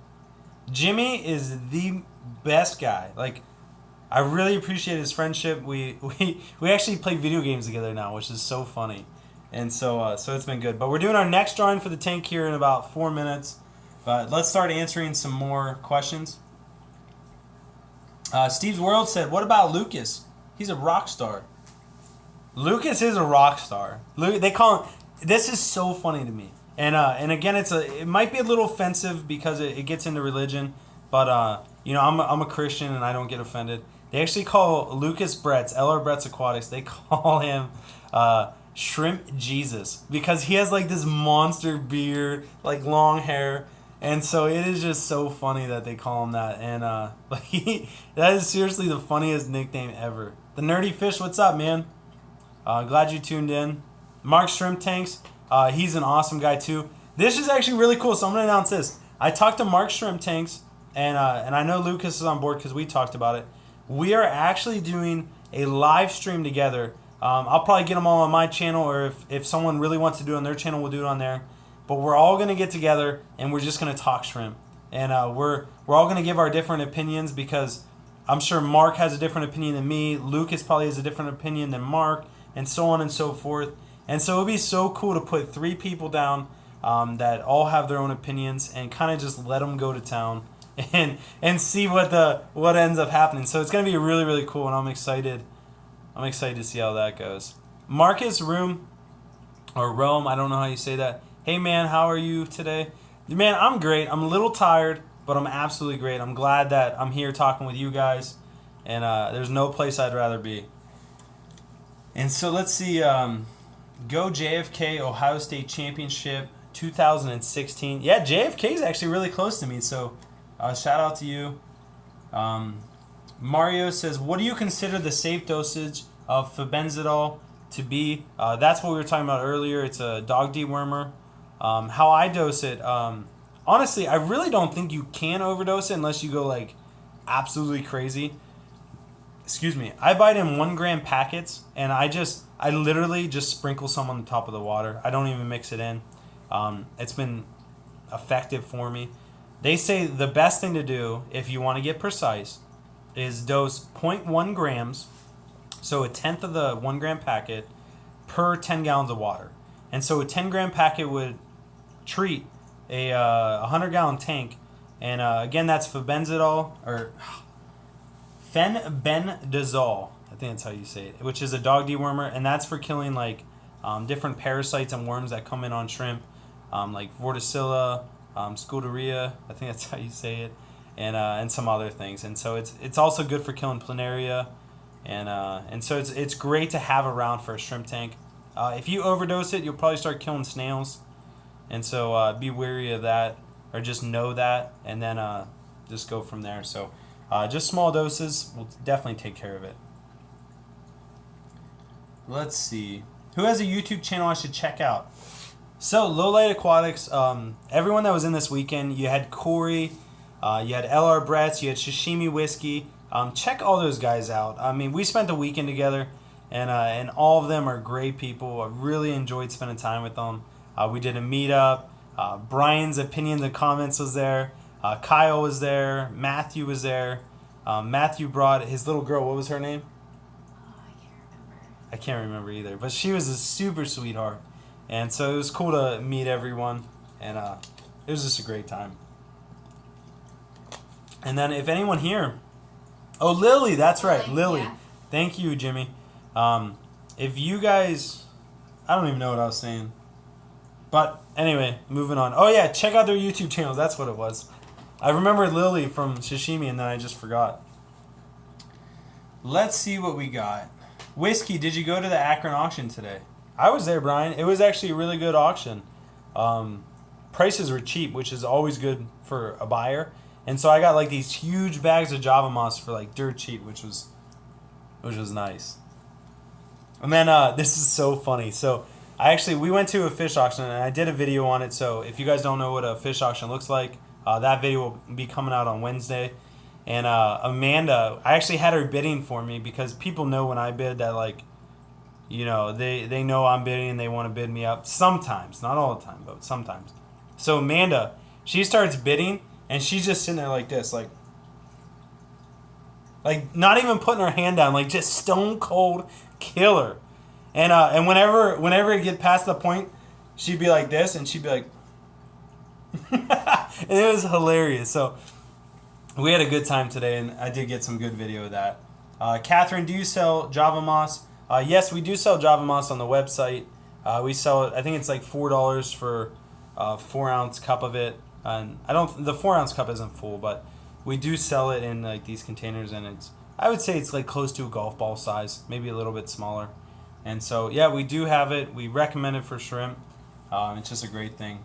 Jimmy is the best guy. Like, I really appreciate his friendship. We actually play video games together now, which is so funny. And so it's been good. But we're doing our next drawing for the tank here in about 4 minutes. But let's start answering some more questions. Steve's World said, what about Lucas? He's a rock star. Lucas is a rock star. They call him. This is so funny to me. And again, it might be a little offensive because it gets into religion, but I'm a Christian and I don't get offended. They actually call Lucas Bretz, LR Bretz Aquatics. They call him Shrimp Jesus because he has like this monster beard, like long hair. And so it is just so funny that they call him that. And that is seriously the funniest nickname ever. The Nerdy Fish, what's up, man? Glad you tuned in. Mark Shrimp Tanks, he's an awesome guy too. This is actually really cool, so I'm going to announce this. I talked to Mark Shrimp Tanks, and I know Lucas is on board because we talked about it. We are actually doing a live stream together. I'll probably get them all on my channel, or if someone really wants to do it on their channel, we'll do it on there. But we're all going to get together, and we're just going to talk shrimp. And we're all going to give our different opinions because I'm sure Mark has a different opinion than me. Lucas probably has a different opinion than Mark, and so on and so forth. And so it would be so cool to put 3 people down that all have their own opinions and kind of just let them go to town and see what ends up happening. So it's going to be really, really cool, and I'm excited. I'm excited to see how that goes. Marcus Rome, I don't know how you say that. Hey, man, how are you today? Man, I'm great. I'm a little tired, but I'm absolutely great. I'm glad that I'm here talking with you guys, and there's no place I'd rather be. And so let's see. Go JFK Ohio State Championship 2016. Yeah, JFK is actually really close to me, so shout out to you. Mario says, what do you consider the safe dosage of febenzidol to be? That's what we were talking about earlier. It's a dog dewormer. How I dose it, honestly, I really don't think you can overdose it unless you go like absolutely crazy. Excuse me. I buy it in 1 gram packets, and I literally just sprinkle some on the top of the water. I don't even mix it in. It's been effective for me. They say the best thing to do if you want to get precise is dose 0.1 grams, so a tenth of the 1 gram packet per 10 gallons of water. And so a 10 gram packet would treat a 100 gallon tank. And again, that's febenzidol or fenbendazole. I think that's how you say it, which is a dog dewormer, and that's for killing like different parasites and worms that come in on shrimp, like vorticilla, scuderia. I think that's how you say it, and some other things. And so it's also good for killing planaria, and so it's great to have around for a shrimp tank. If you overdose it, you'll probably start killing snails, and so be wary of that, or just know that, and then just go from there. So just small doses will definitely take care of it. Let's see. Who has a YouTube channel I should check out? So, Low Light Aquatics, everyone that was in this weekend, you had Corey, you had LR Bretz, you had Shishimi Whiskey. Check all those guys out. I mean, we spent the weekend together, and all of them are great people. I really enjoyed spending time with them. We did a meetup. Brian's opinions and comments was there. Kyle was there. Matthew was there. Matthew brought his little girl. What was her name? I can't remember either, but she was a super sweetheart, and so it was cool to meet everyone, and it was just a great time. And then if anyone here Oh, Lily, that's right, Lily, Lily. yeah. Thank you, Jimmy. If you guys, I don't even know what I was saying. But anyway, moving on. Oh yeah, check out their YouTube channels. That's what it was. I remember Lily from Sashimi, and then I just forgot. Let's see what we got. Whiskey, did you go to the Akron auction today? I was there, Brian. It was actually a really good auction. Prices were cheap, which is always good for a buyer. And so I got like these huge bags of Java moss for like dirt cheap, which was nice. And then this is so funny. So we went to a fish auction and I did a video on it. So if you guys don't know what a fish auction looks like, that video will be coming out on Wednesday. And Amanda, I actually had her bidding for me because people know when I bid that like, you know, they know I'm bidding and they want to bid me up sometimes, not all the time, but sometimes. So Amanda, she starts bidding and she's just sitting there like this, like not even putting her hand down, like just stone cold killer. And whenever it get past the point, she'd be like this and she'd be like, and it was hilarious. So we had a good time today, and I did get some good video of that. Catherine, do you sell Java moss? Yes, we do sell Java moss on the website. We sell it. I think it's like $4 for a 4-ounce cup of it. And the 4-ounce cup isn't full, but we do sell it in like these containers, and I would say it's like close to a golf ball size, maybe a little bit smaller. And so yeah, we do have it. We recommend it for shrimp. It's just a great thing.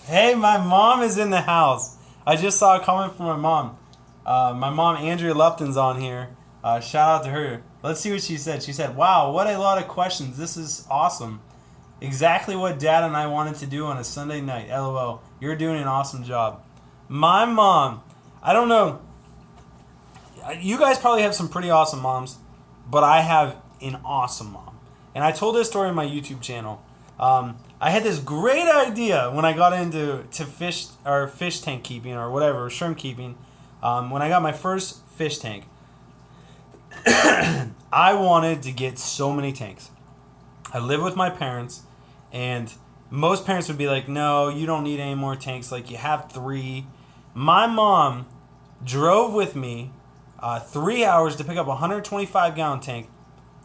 Hey, my mom is in the house. I just saw a comment from my mom. My mom, Andrea Lupton's on here. Shout out to her. Let's see what she said. She said, wow, what a lot of questions. This is awesome. Exactly what Dad and I wanted to do on a Sunday night. LOL. You're doing an awesome job. My mom, I don't know. You guys probably have some pretty awesome moms, but I have an awesome mom. And I told this story on my YouTube channel. I had this great idea when I got into fish tank keeping or whatever, shrimp keeping. When I got my first fish tank, I wanted to get so many tanks. I live with my parents, and most parents would be like, no, you don't need any more tanks. Like, you have 3. My mom drove with me 3 hours to pick up a 125-gallon tank,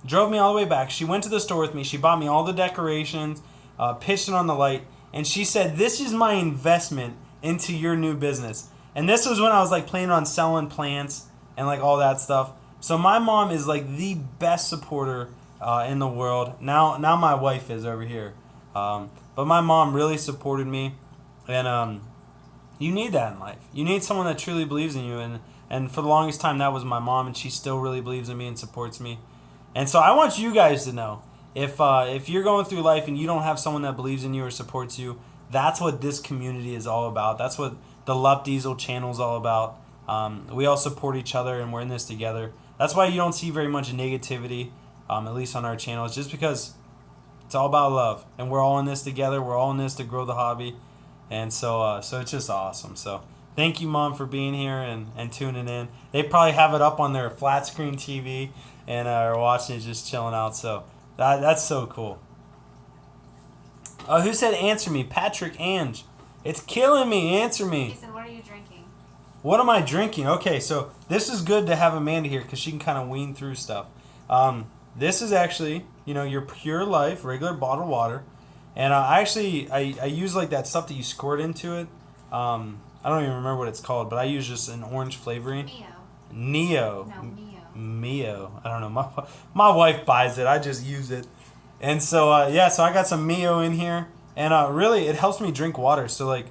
drove me all the way back. She went to the store with me. She bought me all the decorations, pitched it on the light, and she said, this is my investment into your new business. And this was when I was like planning on selling plants and like all that stuff. So my mom is like the best supporter in the world. Now my wife is over here. But my mom really supported me. And you need that in life. You need someone that truly believes in you. And for the longest time, that was my mom, and she still really believes in me and supports me. And so I want you guys to know, if you're going through life and you don't have someone that believes in you or supports you, that's what this community is all about. That's what the Lup Diesel channel is all about. We all support each other, and we're in this together. That's why you don't see very much negativity, at least on our channel. It's just because it's all about love, and we're all in this together. We're all in this to grow the hobby, and so it's just awesome. So thank you, Mom, for being here and tuning in. They probably have it up on their flat screen TV and are watching it, just chilling out. So that's so cool. Who said answer me? Patrick Ange. It's killing me. Answer me. He said, what are you drinking? What am I drinking? Okay, so this is good to have Amanda here because she can kind of wean through stuff. This is actually, your Pure Life regular bottled water. And I use like that stuff that you squirt into it. I don't even remember what it's called, but I use just an orange flavoring. Neo. No, Mio. Mio. I don't know. My wife buys it. I just use it. And so, so I got some Mio in here. And really, it helps me drink water. So, like,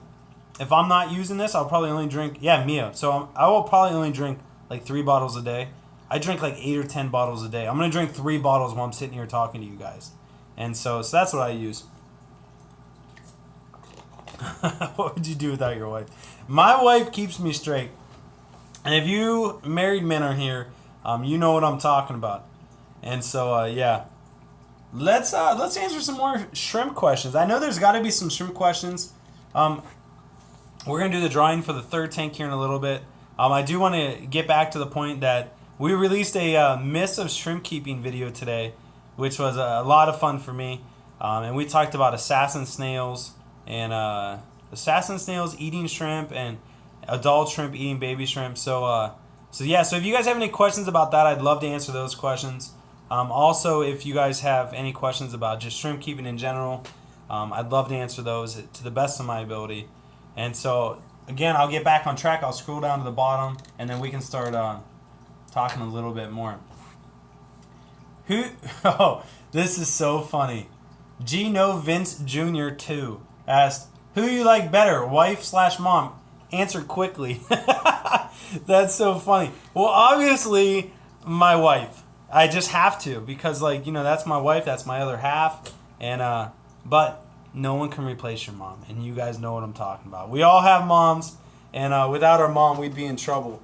if I'm not using this, I'll probably only drink... Yeah, Mio. So I will probably only drink, like, 3 bottles a day. I drink, like, 8 or 10 bottles a day. I'm going to drink 3 bottles while I'm sitting here talking to you guys. And so that's what I use. What would you do without your wife? My wife keeps me straight. And if you married men are here, you know what I'm talking about. And so, yeah. Let's answer some more shrimp questions. I know there's got to be some shrimp questions. We're going to do the drawing for the 3rd tank here in a little bit. I do want to get back to the point that we released a Myths of Shrimp Keeping video today, which was a lot of fun for me. And we talked about assassin snails eating shrimp and adult shrimp eating baby shrimp. So So yeah, so if you guys have any questions about that, I'd love to answer those questions. Also, if you guys have any questions about just shrimp keeping in general, I'd love to answer those to the best of my ability. And so, again, I'll get back on track. I'll scroll down to the bottom, and then we can start talking a little bit more. Oh, this is so funny. Gino Vince Jr. 2 asked, who you like better, wife/mom? Answer quickly. That's so funny. Well, obviously, my wife. I just have to because, like, you know, that's my wife. That's my other half. And but no one can replace your mom, and you guys know what I'm talking about. We all have moms, and without our mom, we'd be in trouble.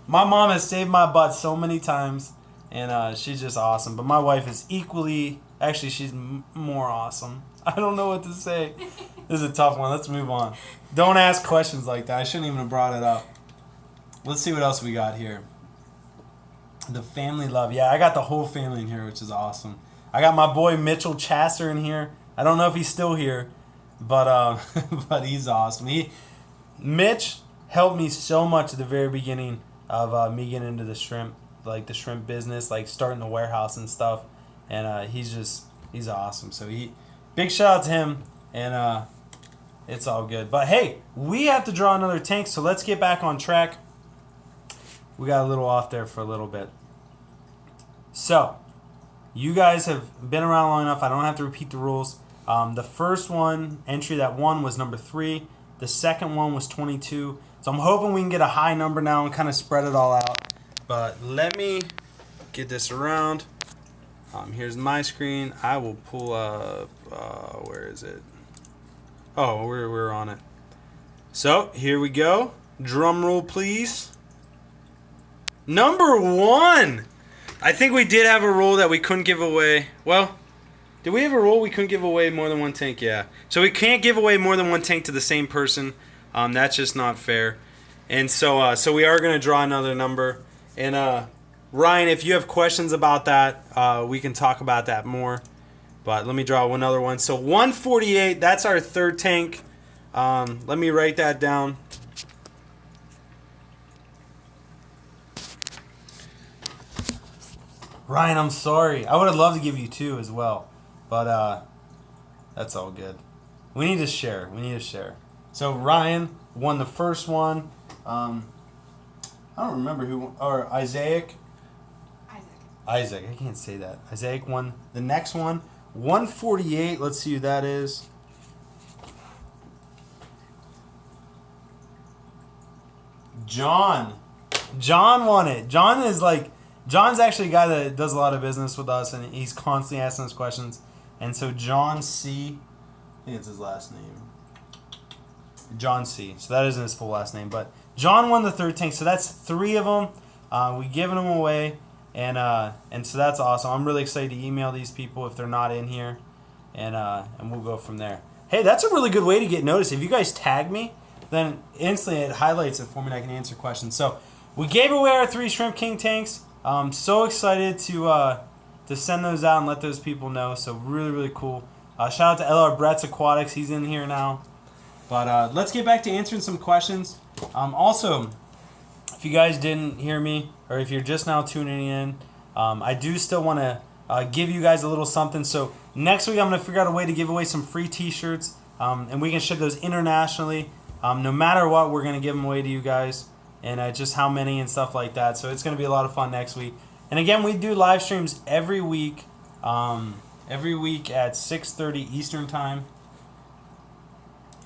My mom has saved my butt so many times, and she's just awesome. But my wife is equally, actually, she's more awesome. I don't know what to say. This is a tough one. Let's move on. Don't ask questions like that. I shouldn't even have brought it up. Let's see what else we got here. The family love. Yeah, I got the whole family in here, which is awesome. I got my boy Mitchell Chasser in here. I don't know if he's still here, but but he's awesome. Mitch helped me so much at the very beginning of me getting into the shrimp business, like starting the warehouse and stuff. And he's awesome. So big shout out to him, and it's all good. But hey, we have to draw another tank, so let's get back on track. We got a little off there for a little bit. So, you guys have been around long enough. I don't have to repeat the rules. The first entry that won was number 3. The second one was 22. So I'm hoping we can get a high number now and kind of spread it all out. But let me get this around. Here's my screen. I will pull up. Where is it? Oh, we're on it. So here we go. Drum roll, please. Number 1. I think we did have a rule that we couldn't give away. Well, did we have a rule we couldn't give away more than one tank? Yeah. So we can't give away more than one tank to the same person. That's just not fair. And so we are going to draw another number. And Ryan, if you have questions about that, we can talk about that more. But let me draw another one. So 148, that's our third tank. Let me write that down. Ryan, I'm sorry. I would have loved to give you 2 as well. But that's all good. We need to share. So Ryan won the first one. I don't remember who won. Or Isaac. I can't say that. Isaac won the next one. 148. Let's see who that is. John won it. John's actually a guy that does a lot of business with us, and he's constantly asking us questions. And so John C, I think it's his last name. John C. So that isn't his full last name, but John won the third tank. So that's 3 of them. We giving them away, and so that's awesome. I'm really excited to email these people if they're not in here, and we'll go from there. Hey, that's a really good way to get noticed. If you guys tag me, then instantly it highlights it for me and I can answer questions. So we gave away our 3 Shrimp King tanks. I'm so excited to send those out and let those people know. So really, really cool. Shout out to LR Brett's Aquatics. He's in here now. But let's get back to answering some questions. Also, if you guys didn't hear me, or if you're just now tuning in, I do still want to give you guys a little something. So next week I'm going to figure out a way to give away some free t-shirts. And we can ship those internationally. No matter what, we're going to give them away to you guys. And just how many and stuff like that. So it's going to be a lot of fun next week. And again, we do live streams every week at 6:30 Eastern Time.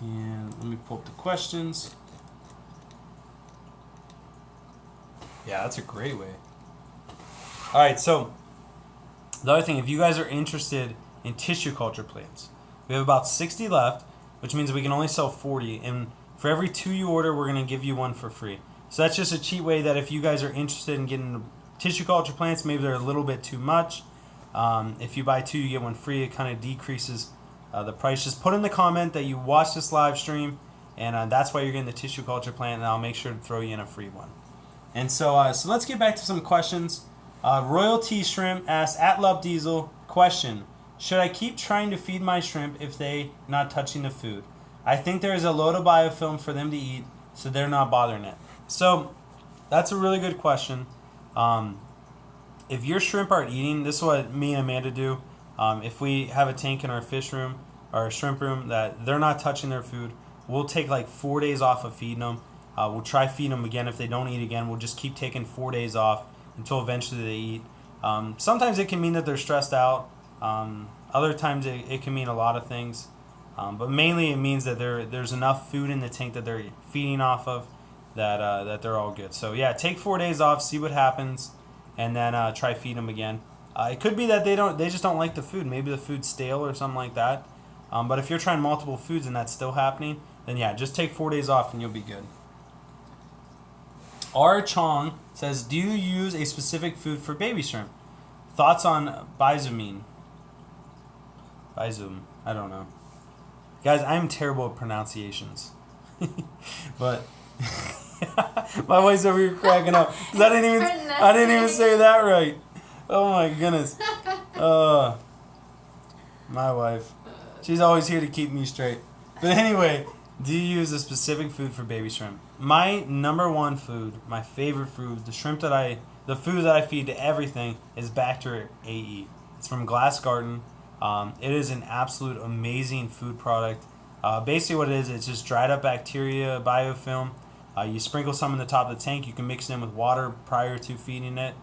And let me pull up the questions. Yeah, that's a great way. All right, so the other thing, if you guys are interested in tissue culture plants, we have about 60 left, which means we can only sell 40. And for every 2 you order, we're going to give you 1 for free. So that's just a cheap way that if you guys are interested in getting tissue culture plants, maybe they're a little bit too much. If you buy 2, you get 1 free. It kind of decreases the price. Just put in the comment that you watched this live stream, and that's why you're getting the tissue culture plant, and I'll make sure to throw you in a free one. And so let's get back to some questions. Royalty Shrimp asks, at Love Diesel, question, should I keep trying to feed my shrimp if they not touching the food? I think there is a load of biofilm for them to eat, so they're not bothering it. So That's a really good question. If your shrimp are eating, this is what me and Amanda do. If we have a tank in our fish room or our shrimp room that they're not touching their food, we'll take like 4 days off of feeding them. We'll try feeding them again. If they don't eat again, we'll just keep taking 4 days off until eventually they eat. Sometimes it can mean that they're stressed out. Other times it can mean a lot of things. But mainly it means that there's enough food in the tank that they're feeding off of that they're all good. So yeah, take 4 days off, see what happens, and then try feed them again. It could be that they just don't like the food. Maybe the food's stale or something like that. But if you're trying multiple foods and that's still happening, then yeah, just take 4 days off and you'll be good. R. Chong says, do you use a specific food for baby shrimp? Thoughts on bizumine? Bizum, I don't know. Guys, I'm terrible at pronunciations. But my wife's over here cracking up. 'Cause I didn't even say that right. Oh my goodness. My wife. She's always here to keep me straight. But anyway, do you use a specific food for baby shrimp? My number one food, my favorite food, the food that I feed to everything is Bacter AE. It's from Glass Garden. It is an absolute amazing food product. Basically what it is, it's just dried up bacteria biofilm. You sprinkle some in the top of the tank. You can mix it in with water prior to feeding it.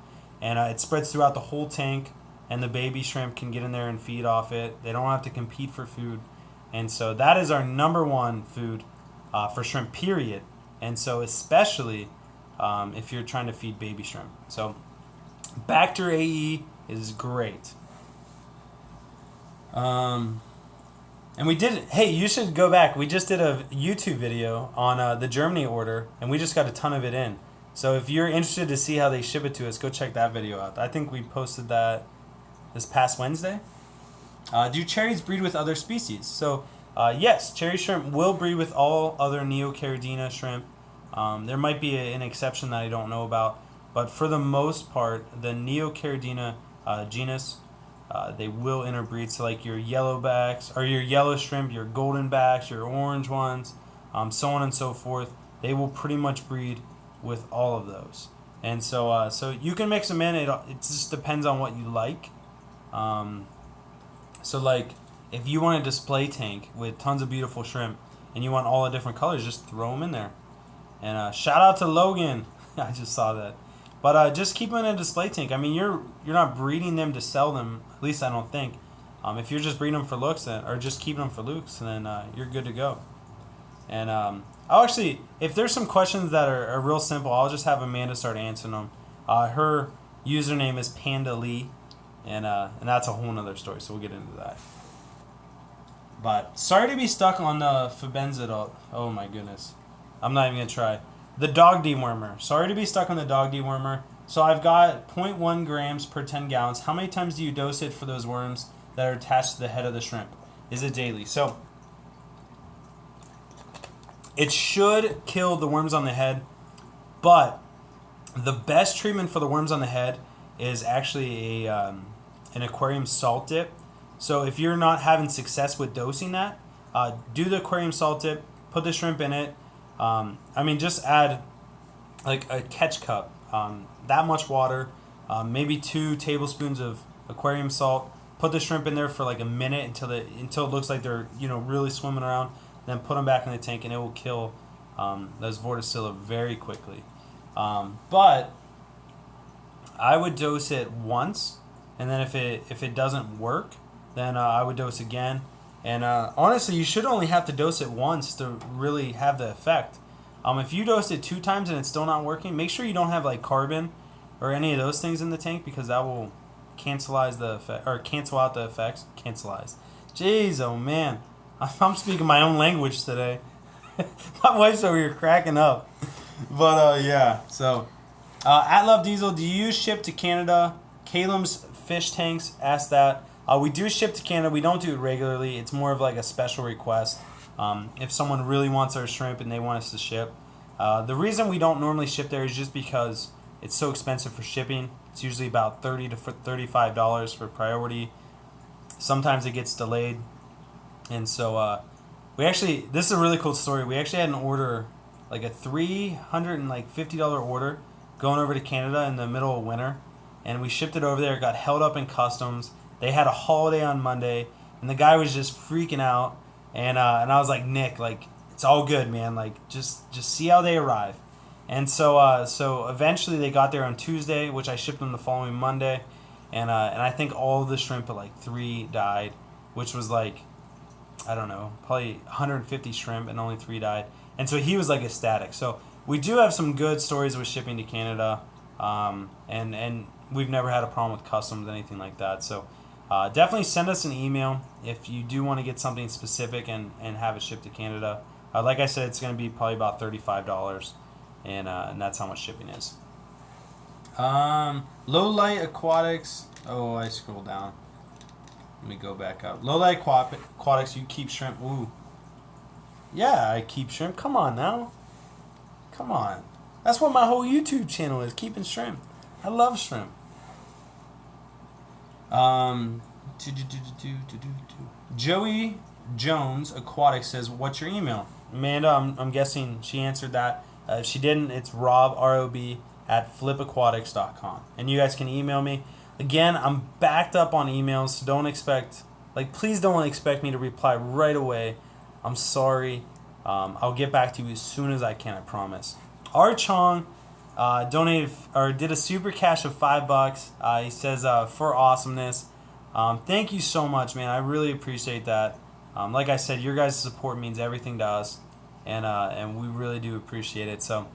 And it spreads throughout the whole tank. And the baby shrimp can get in there and feed off it. They don't have to compete for food. And so that is our number one food for shrimp, period. And so especially if you're trying to feed baby shrimp. So Bacter AE is great. And we did, hey, you should go back. We just did a YouTube video on the Germany order, and we just got a ton of it in. So if you're interested to see how they ship it to us, go check that video out. I think we posted that this past Wednesday. Do cherries breed with other species? So yes, cherry shrimp will breed with all other Neocaridina shrimp. There might be an exception that I don't know about, but for the most part, the Neocaridina genus, they will interbreed. So like your yellowbacks, or your yellow shrimp, your golden backs, your orange ones, so on and so forth. They will pretty much breed with all of those. And so so you can mix them in. It just depends on what you like. So like if you want a display tank with tons of beautiful shrimp and you want all the different colors, just throw them in there. And shout out to Logan. I just saw that. But just keep them in a display tank. I mean, you're not breeding them to sell them. At least I don't think. If you're just breeding them for looks, or just keeping them for looks, then you're good to go. And I'll actually, if there's some questions that are real simple, I'll just have Amanda start answering them. Her username is Panda Lee, and that's a whole nother story. So we'll get into that. But sorry to be stuck on the Fabenzidol. Oh my goodness, I'm not even gonna try. The dog dewormer. Sorry to be stuck on the dog dewormer. So I've got 0.1 grams per 10 gallons. How many times do you dose it for those worms that are attached to the head of the shrimp? Is it daily? So it should kill the worms on the head, but the best treatment for the worms on the head is actually an aquarium salt dip. So if you're not having success with dosing that, do the aquarium salt dip, put the shrimp in it. I mean, just add like a catch cup, that much water, maybe 2 tablespoons of aquarium salt. Put the shrimp in there for like a minute until it looks like they're really swimming around. Then put them back in the tank, and it will kill those vorticilla very quickly. But I would dose it once, and then if it doesn't work, then I would dose again. And honestly, you should only have to dose it once to really have the effect. If you dose it 2 times and it's still not working, make sure you don't have like carbon or any of those things in the tank, because that will cancel out the effects. Cancelize. Jeez, oh man, I'm speaking my own language today. My wife's over here cracking up. But yeah, so at Love Diesel, do you ship to Canada? Calum's Fish Tanks asked that. We do ship to Canada. We don't do it regularly. It's more of like a special request. If someone really wants our shrimp and they want us to ship. The reason we don't normally ship there is just because it's so expensive for shipping. It's usually about $30 to $35 for priority. Sometimes it gets delayed. And so this is a really cool story. We actually had an order, like a $350 order going over to Canada in the middle of winter, and we shipped it over there. It got held up in customs. They had a holiday on Monday, and the guy was just freaking out. And I was like, Nick, like, it's all good, man. Like, just see how they arrive. And so eventually they got there on Tuesday, which I shipped them the following Monday. And I think all of the shrimp at like 3 died, which was like, I don't know, probably 150 shrimp and only 3 died. And so he was like ecstatic. So we do have some good stories with shipping to Canada. And we've never had a problem with customs, anything like that. So definitely send us an email if you do want to get something specific and have it shipped to Canada. Like I said, it's going to be probably about $35. And that's how much shipping is. Low light aquatics. Oh, I scrolled down. Let me go back up. Low light aquatics. You keep shrimp. Ooh. Yeah, I keep shrimp. Come on now. Come on. That's what my whole YouTube channel is. Keeping shrimp. I love shrimp. Joey Jones Aquatics says, "What's your email?" Amanda, I'm guessing she answered that. If she didn't, it's Rob, R-O-B, at flipaquatics.com. And you guys can email me. Again, I'm backed up on emails, so don't expect, please don't expect me to reply right away. I'm sorry. I'll get back to you as soon as I can, I promise. R. Chong donated, or did a super cash of $5. He says, for awesomeness. Thank you so much, man. I really appreciate that. Like I said, your guys' support means everything to us. And we really do appreciate it. So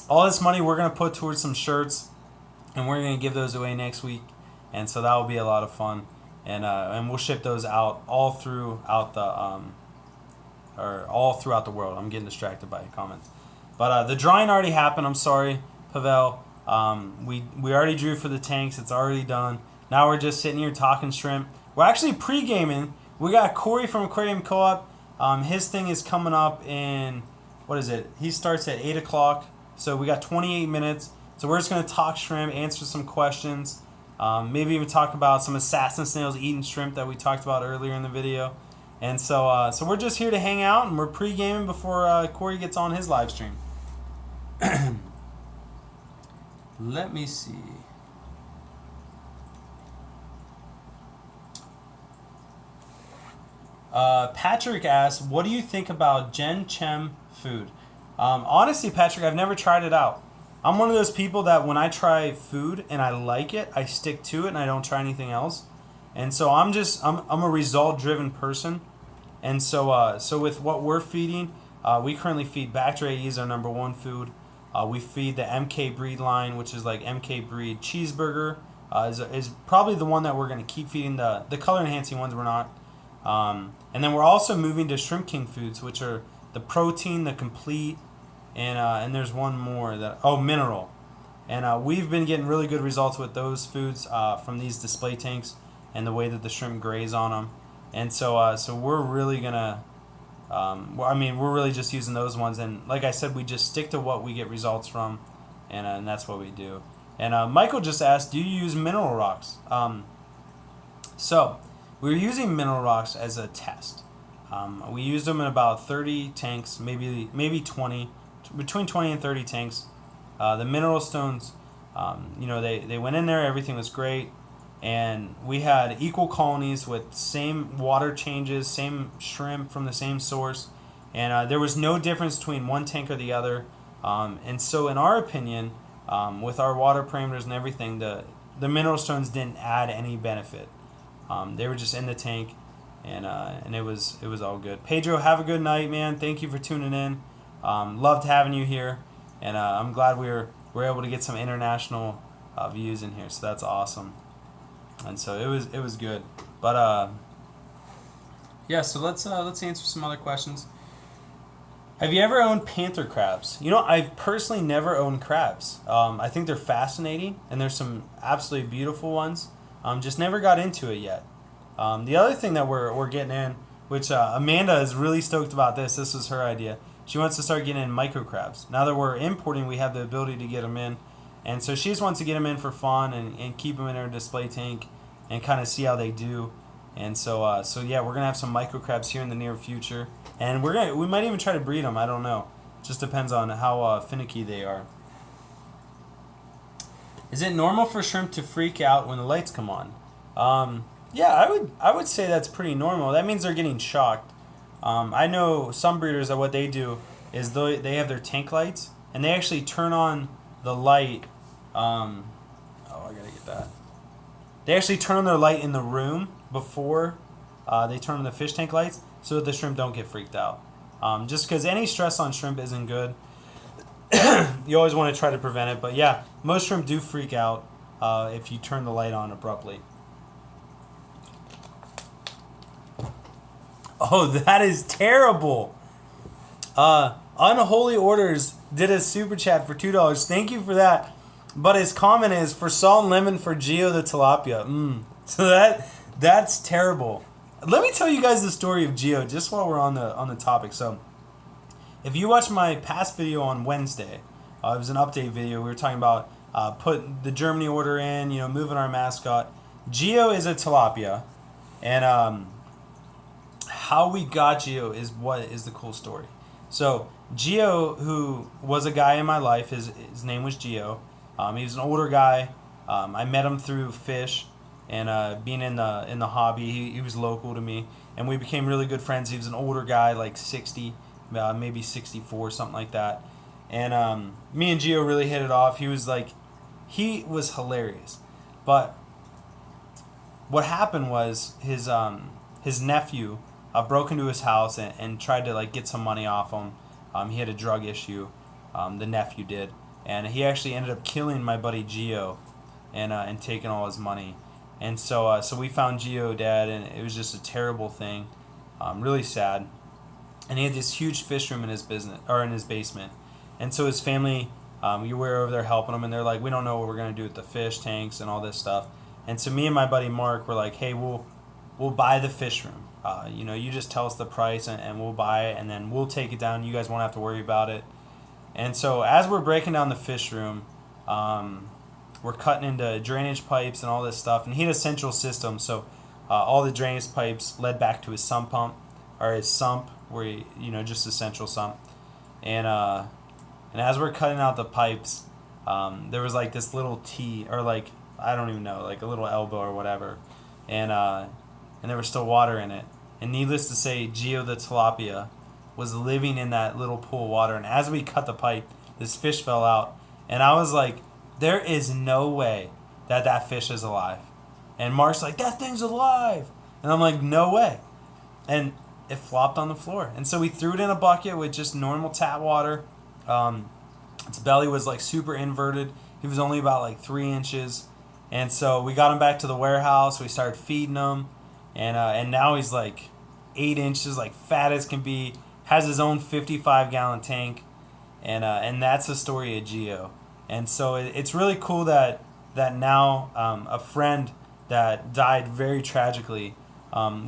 all this money we're going to put towards some shirts, and we're going to give those away next week. And so that will be a lot of fun. And we'll ship those out all throughout the world. I'm getting distracted by comments. But the drawing already happened. I'm sorry, Pavel. We already drew for the tanks. It's already done. Now we're just sitting here talking shrimp. We're actually pre-gaming. We got Corey from Aquarium Co-op. His thing is coming up in, what is it? He starts at 8 o'clock. So we got 28 minutes. So we're just going to talk shrimp, answer some questions. Maybe even talk about some assassin snails eating shrimp that we talked about earlier in the video. And so we're just here to hang out, and we're pre-gaming before Corey gets on his live stream. Let me see. Patrick asks, what do you think about Gen Chem food? Honestly, Patrick, I've never tried it out. I'm one of those people that when I try food and I like it, I stick to it and I don't try anything else. And so I'm a result-driven person. And so with what we're feeding, we currently feed Bacteria E is our number 1 food. We feed the MK Breed line, which is like MK Breed cheeseburger. Is probably the one that we're going to keep feeding. The color-enhancing ones we're not. And then we're also moving to Shrimp King foods, which are the protein, the complete, and there's one more mineral. And we've been getting really good results with those foods from these display tanks and the way that the shrimp graze on them. And so we're really gonna, we're really just using those ones. And like I said, we just stick to what we get results from, and that's what we do. And Michael just asked, do you use mineral rocks? So we were using mineral rocks as a test. We used them in about 30 tanks, maybe 20, between 20 and 30 tanks. The mineral stones, they went in there, everything was great. And we had equal colonies with same water changes, same shrimp from the same source. And there was no difference between one tank or the other. And so in our opinion, with our water parameters and everything, the mineral stones didn't add any benefit. They were just in the tank, and it was all good. Pedro, have a good night, man. Thank you for tuning in. Loved having you here, and I'm glad we're able to get some international views in here. So that's awesome. And so it was good. But yeah. So let's answer some other questions. Have you ever owned panther crabs? I've personally never owned crabs. I think they're fascinating, and there's some absolutely beautiful ones. Just never got into it yet. The other thing that we're getting in, which Amanda is really stoked about this was her idea. She wants to start getting in micro crabs. Now that we're importing, we have the ability to get them in. And so she just wants to get them in for fun and keep them in her display tank and kind of see how they do. And so yeah, we're going to have some micro crabs here in the near future. And we might even try to breed them. I don't know. It just depends on how finicky they are. Is it normal for shrimp to freak out when the lights come on? Yeah, I would say that's pretty normal. That means they're getting shocked. I know some breeders that what they do is they have their tank lights and they actually turn on the light. Oh, I gotta get that. They actually turn on their light in the room before they turn on the fish tank lights so that the shrimp don't get freaked out. Just because any stress on shrimp isn't good. You always want to try to prevent it. But yeah, most shrimp do freak out if you turn the light on abruptly. Oh, that is terrible. Unholy Orders did a super chat for $2. Thank you for that. But his comment is for salt and lemon for Gio the tilapia. So that's terrible. Let me tell you guys the story of Gio just while we're on the topic. So if you watch my past video on Wednesday, it was an update video. We were talking about putting the Germany order in, moving our mascot. Gio is a tilapia, and how we got Gio is what is the cool story. So Gio, who was a guy in my life, his name was Gio. He was an older guy. I met him through fish and being in the hobby. He was local to me, and we became really good friends. He was an older guy, like 60, maybe 64, something like that. And me and Gio really hit it off. He was hilarious. But what happened was his nephew broke into his house and tried to get some money off him. He had a drug issue. The nephew did. And he actually ended up killing my buddy Gio and taking all his money. And so we found Gio dead, and it was just a terrible thing. Really sad. And he had this huge fish room in his basement. And so his family, we were over there helping him, and they're like, we don't know what we're going to do with the fish tanks and all this stuff. And so me and my buddy Mark were like, hey, we'll buy the fish room. You just tell us the price, and we'll buy it, and then we'll take it down. You guys won't have to worry about it. And so as we're breaking down the fish room, we're cutting into drainage pipes and all this stuff. And he had a central system, so all the drainage pipes led back to his sump pump, or his sump, where just a central sump. And as we're cutting out the pipes, there was this little T, or I don't even know, a little elbow or whatever, and there was still water in it. And needless to say, Gio the tilapia was living in that little pool of water. And as we cut the pipe, this fish fell out. And I was like, there is no way that fish is alive. And Mark's like, that thing's alive. And I'm like, no way. And it flopped on the floor. And so we threw it in a bucket with just normal tap water. Its belly was super inverted. He was only about 3 inches. And so we got him back to the warehouse. We started feeding him. And now he's 8 inches, fat as can be. Has his own 55-gallon tank, and that's the story of Gio. And so it's really cool that now a friend that died very tragically,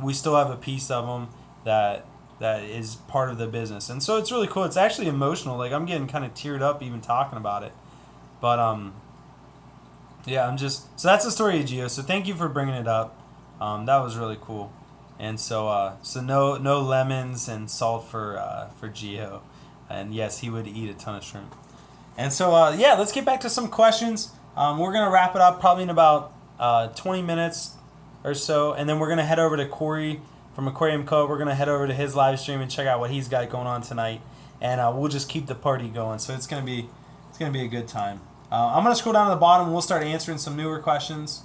we still have a piece of him that is part of the business. And so it's really cool. It's actually emotional. I'm getting kind of teared up even talking about it. But yeah, so that's the story of Gio. So thank you for bringing it up. That was really cool. And so no lemons and salt for Gio. And yes, he would eat a ton of shrimp. And so let's get back to some questions. We're gonna wrap it up probably in about 20 minutes or so, and then we're gonna head over to Corey from Aquarium Co. We're gonna head over to his live stream and check out what he's got going on tonight, and we'll just keep the party going. So it's gonna be a good time. I'm gonna scroll down to the bottom, and we'll start answering some newer questions.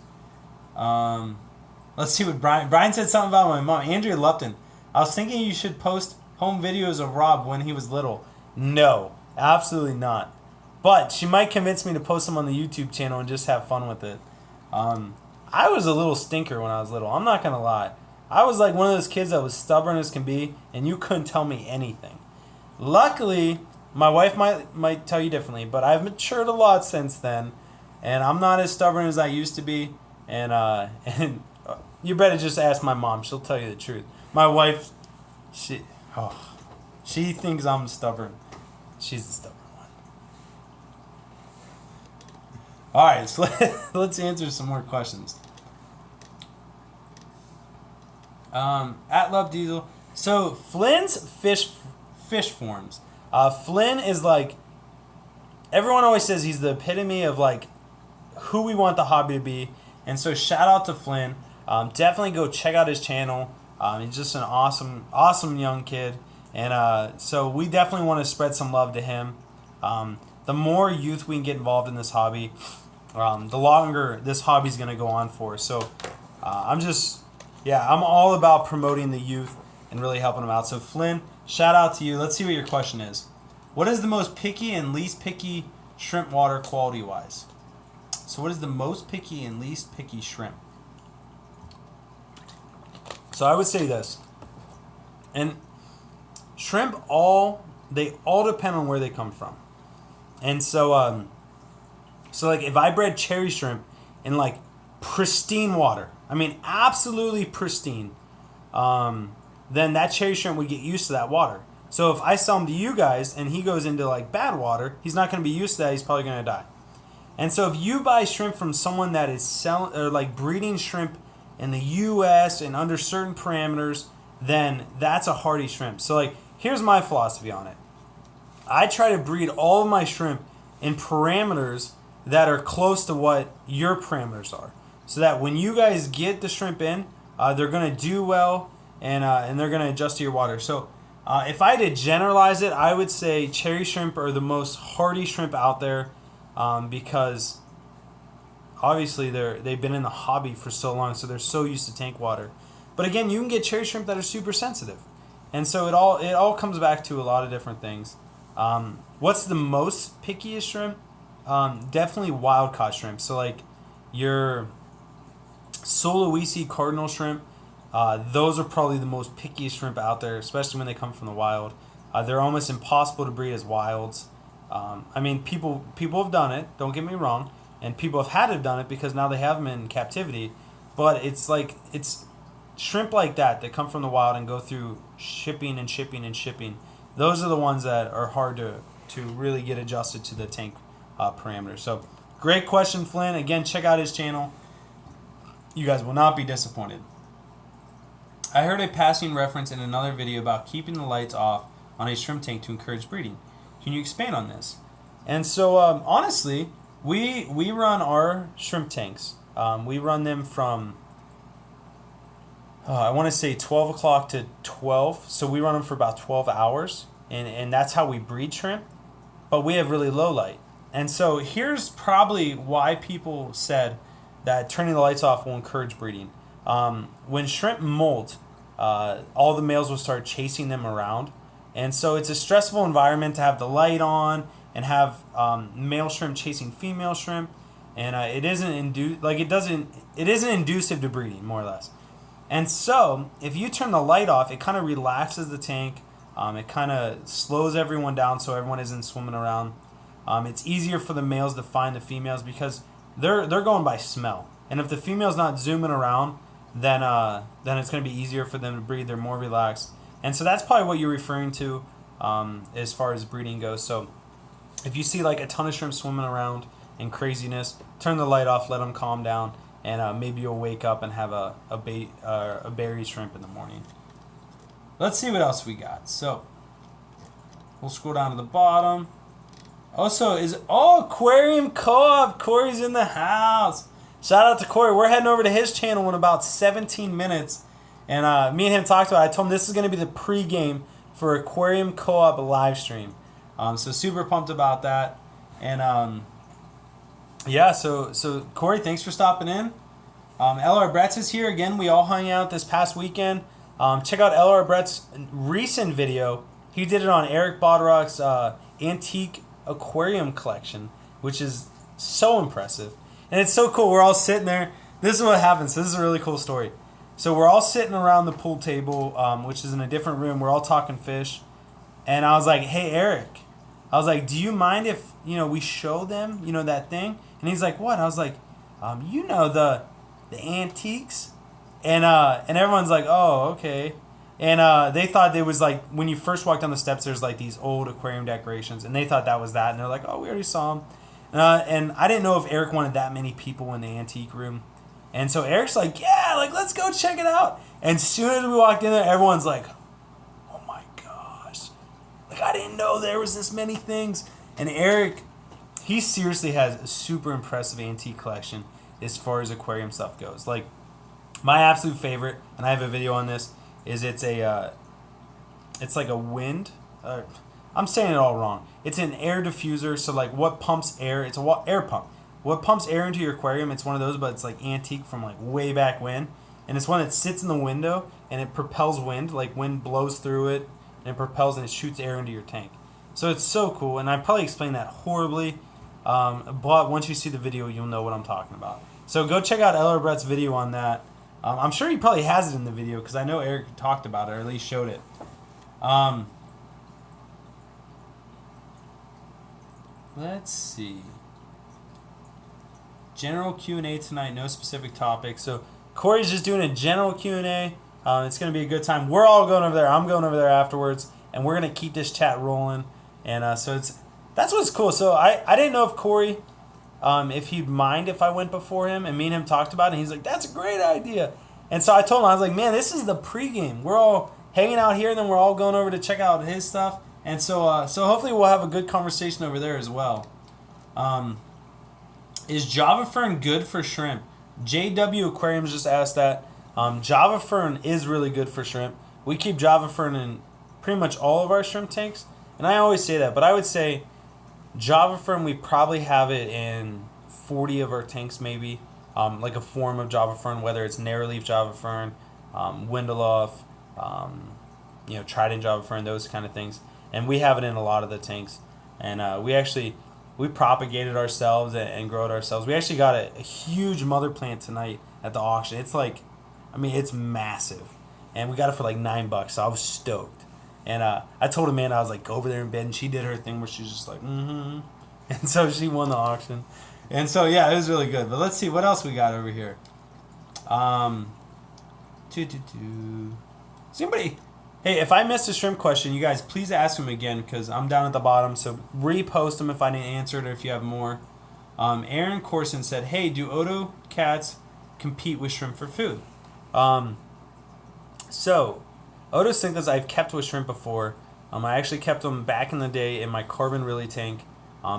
Let's see what Brian said something about my mom. Andrea Lupton. I was thinking you should post home videos of Rob when he was little. No, absolutely not. But she might convince me to post them on the YouTube channel and just have fun with it. I was a little stinker when I was little. I'm not going to lie. I was one of those kids that was stubborn as can be, and you couldn't tell me anything. Luckily, my wife might tell you differently, but I've matured a lot since then, and I'm not as stubborn as I used to be. And you better just ask my mom. She'll tell you the truth. My wife, she thinks I'm stubborn. She's the stubborn one. All right, so let's answer some more questions. At Love Diesel. So Flynn's fish forms. Flynn is everyone always says he's the epitome of who we want the hobby to be. And so shout out to Flynn. Definitely go check out his channel. He's just an awesome young kid. And so we definitely want to spread some love to him. The more youth we can get involved in this hobby, the longer this hobby is going to go on for. So I'm all about promoting the youth and really helping them out. So Flynn, shout out to you. Let's see what your question is. What is the most picky and least picky shrimp water quality-wise? So what is the most picky and least picky shrimp? So I would say this. And shrimp they all depend on where they come from. And so like if I bred cherry shrimp in like pristine water, I mean absolutely pristine, then that cherry shrimp would get used to that water. So if I sell him to you guys and he goes into like bad water, he's not going to be used to that. He's probably going to die. And so if you buy shrimp from someone that is selling or like breeding shrimp in the U.S. and under certain parameters, then that's a hardy shrimp. So like here's my philosophy on it. I try to breed all of my shrimp in parameters that are close to what your parameters are, so that when you guys get the shrimp in, they're going to do well and they're going to adjust to your water. So if I had to generalize it, I would say cherry shrimp are the most hardy shrimp out there because obviously they've been in the hobby for so long, so they're so used to tank water. But again, you can get cherry shrimp that are super sensitive, and so it all comes back to a lot of different things. What's the most pickiest shrimp? Definitely wild caught shrimp. So like your Sulawesi cardinal shrimp, those are probably the most pickiest shrimp out there, especially when they come from the wild. They're almost impossible to breed as wilds. I mean, people have done it, don't get me wrong, and people have had to have done it because now they have them in captivity. But it's shrimp like that come from the wild and go through shipping. Those are the ones that are hard to really get adjusted to the tank parameters. So great question, Flynn. Again, check out his channel. You guys will not be disappointed. I heard a passing reference in another video about keeping the lights off on a shrimp tank to encourage breeding. Can you expand on this? And so honestly, we run our shrimp tanks. We run them from I want to say 12 o'clock to 12. So we run them for about 12 hours. And that's how we breed shrimp. But we have really low light. And so here's probably why people said that turning the lights off will encourage breeding. When shrimp molt, all the males will start chasing them around. And so it's a stressful environment to have the light on and have male shrimp chasing female shrimp. And it isn't inducive to breeding, more or less. And so if you turn the light off, it kind of relaxes the tank. It kind of slows everyone down so everyone isn't swimming around. It's easier for the males to find the females because they're going by smell. And if the female's not zooming around, then it's going to be easier for them to breed. They're more relaxed. And so that's probably what you're referring to as far as breeding goes. So if you see like a ton of shrimp swimming around and craziness, turn the light off, let them calm down, and maybe you'll wake up and have a berry shrimp in the morning. Let's see what else we got. So we'll scroll down to the bottom. Also, Aquarium Co-op. Corey's in the house. Shout out to Corey. We're heading over to his channel in about 17 minutes. And me and him talked about it. I told him this is going to be the pregame for Aquarium Co-op live stream. So super pumped about that. And yeah, so Corey, thanks for stopping in. LR Bretts is here again. We all hung out this past weekend. Check out LR Brett's recent video. He did it on Eric Bodrock's antique aquarium collection, which is so impressive. And it's so cool. We're all sitting there. This is what happens. This is a really cool story. So we're all sitting around the pool table, which is in a different room. We're all talking fish. And I was like, hey, Eric. I was like, do you mind if, we show them, that thing? And he's like, what? I was like, the antiques? And everyone's like, oh, okay. And they thought it was like, when you first walk down the steps, there's like these old aquarium decorations. And they thought that was that. And they're like, oh, we already saw them. And I didn't know if Eric wanted that many people in the antique room. And so Eric's like, yeah, let's go check it out. And as soon as we walked in there, everyone's like, oh my gosh. I didn't know there was this many things. And Eric, he seriously has a super impressive antique collection as far as aquarium stuff goes. Like, my absolute favorite, and I have a video on this, is it's like a wind. I'm saying it all wrong. It's an air diffuser. So like, what pumps air? It's a air pump. What pumps air into your aquarium? It's one of those, but it's like antique from like way back when, and it's one that sits in the window and it propels wind. Like wind blows through it and it propels and it shoots air into your tank. So it's so cool, and I probably explained that horribly, but once you see the video, you'll know what I'm talking about. So go check out Eller Brett's video on that. I'm sure he probably has it in the video because I know Eric talked about it, or at least showed it. Let's see. General Q&A tonight, no specific topic. So Corey's just doing a general Q&A. It's going to be a good time. We're all going over there. I'm going over there afterwards, and we're going to keep this chat rolling. And that's what's cool. So I didn't know if Corey, if he'd mind if I went before him, and me and him talked about it, and he's like, that's a great idea. And so I told him, I was like, man, this is the pregame. We're all hanging out here, and then we're all going over to check out his stuff. And so hopefully we'll have a good conversation over there as well. Is Java Fern good for shrimp? JW Aquariums just asked that. Java Fern is really good for shrimp. We keep Java Fern in pretty much all of our shrimp tanks. And I always say that, but I would say Java Fern, we probably have it in 40 of our tanks maybe. Like a form of Java Fern, whether it's narrow leaf Java Fern, Windeloff, Trident Java Fern, those kind of things. And we have it in a lot of the tanks. And we propagate it ourselves and grow it ourselves. We actually got a huge mother plant tonight at the auction. It's like, it's massive. And we got it for like $9, so I was stoked. And I told Amanda, I was like, go over there in bed. And she did her thing where she was just like, mm-hmm. And so she won the auction. And so, yeah, it was really good. But let's see what else we got over here. Somebody... Hey, if I missed a shrimp question, you guys, please ask them again because I'm down at the bottom. So repost them if I didn't answer it or if you have more. Aaron Corson said, hey, do Odo cats compete with shrimp for food? So, Odo cinclus I've kept with shrimp before. I actually kept them back in the day in my carbon Rilly tank.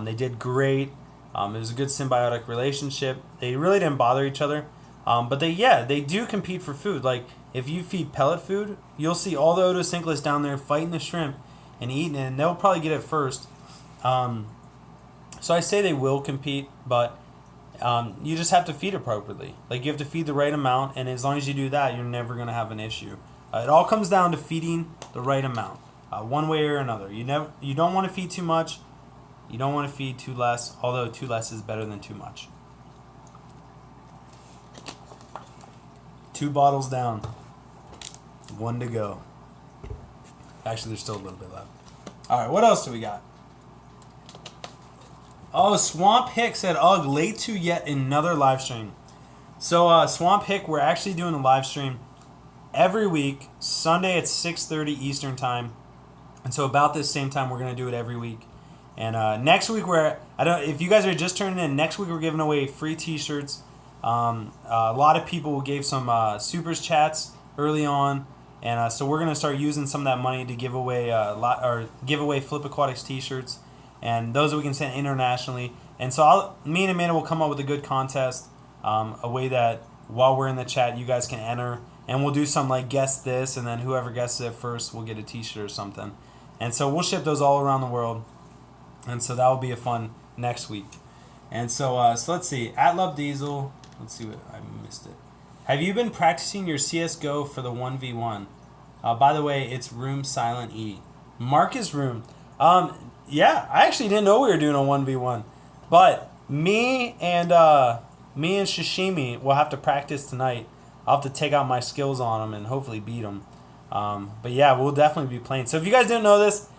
They did great. It was a good symbiotic relationship. They really didn't bother each other. But they do compete for food. Like, if you feed pellet food, you'll see all the Odo cinclus down there fighting the shrimp and eating it, and they'll probably get it first. So I say they will compete, but you just have to feed appropriately. Like, you have to feed the right amount, and as long as you do that, you're never going to have an issue. It all comes down to feeding the right amount, one way or another. You don't want to feed too much. You don't want to feed too less, although too less is better than too much. 2 bottles down. 1 to go. Actually, there's still a little bit left. All right, what else do we got? Oh, Swamp Hick said, ugh, late to yet another live stream. So, Swamp Hick, we're actually doing a live stream every week, Sunday at 6:30 Eastern Time. And so about this same time, we're going to do it every week. And next week, if you guys are just turning in, next week we're giving away free t-shirts. A lot of people gave some supers chats early on, and so we're gonna start using some of that money to give away Flip Aquatics t-shirts, and those we can send internationally. And so me and Amanda will come up with a good contest, a way that while we're in the chat, you guys can enter, and we'll do some like guess this, and then whoever guesses it first will get a t-shirt or something. And so we'll ship those all around the world, and so that will be a fun next week. And so let's see, at Love Diesel. Let's see what I missed it. Have you been practicing your CSGO for the 1v1? By the way, it's Room Silent E. Marcus Room. Yeah, I actually didn't know we were doing a 1v1. But me and Shishimi will have to practice tonight. I'll have to take out my skills on him and hopefully beat him. But yeah, we'll definitely be playing. So if you guys didn't know this,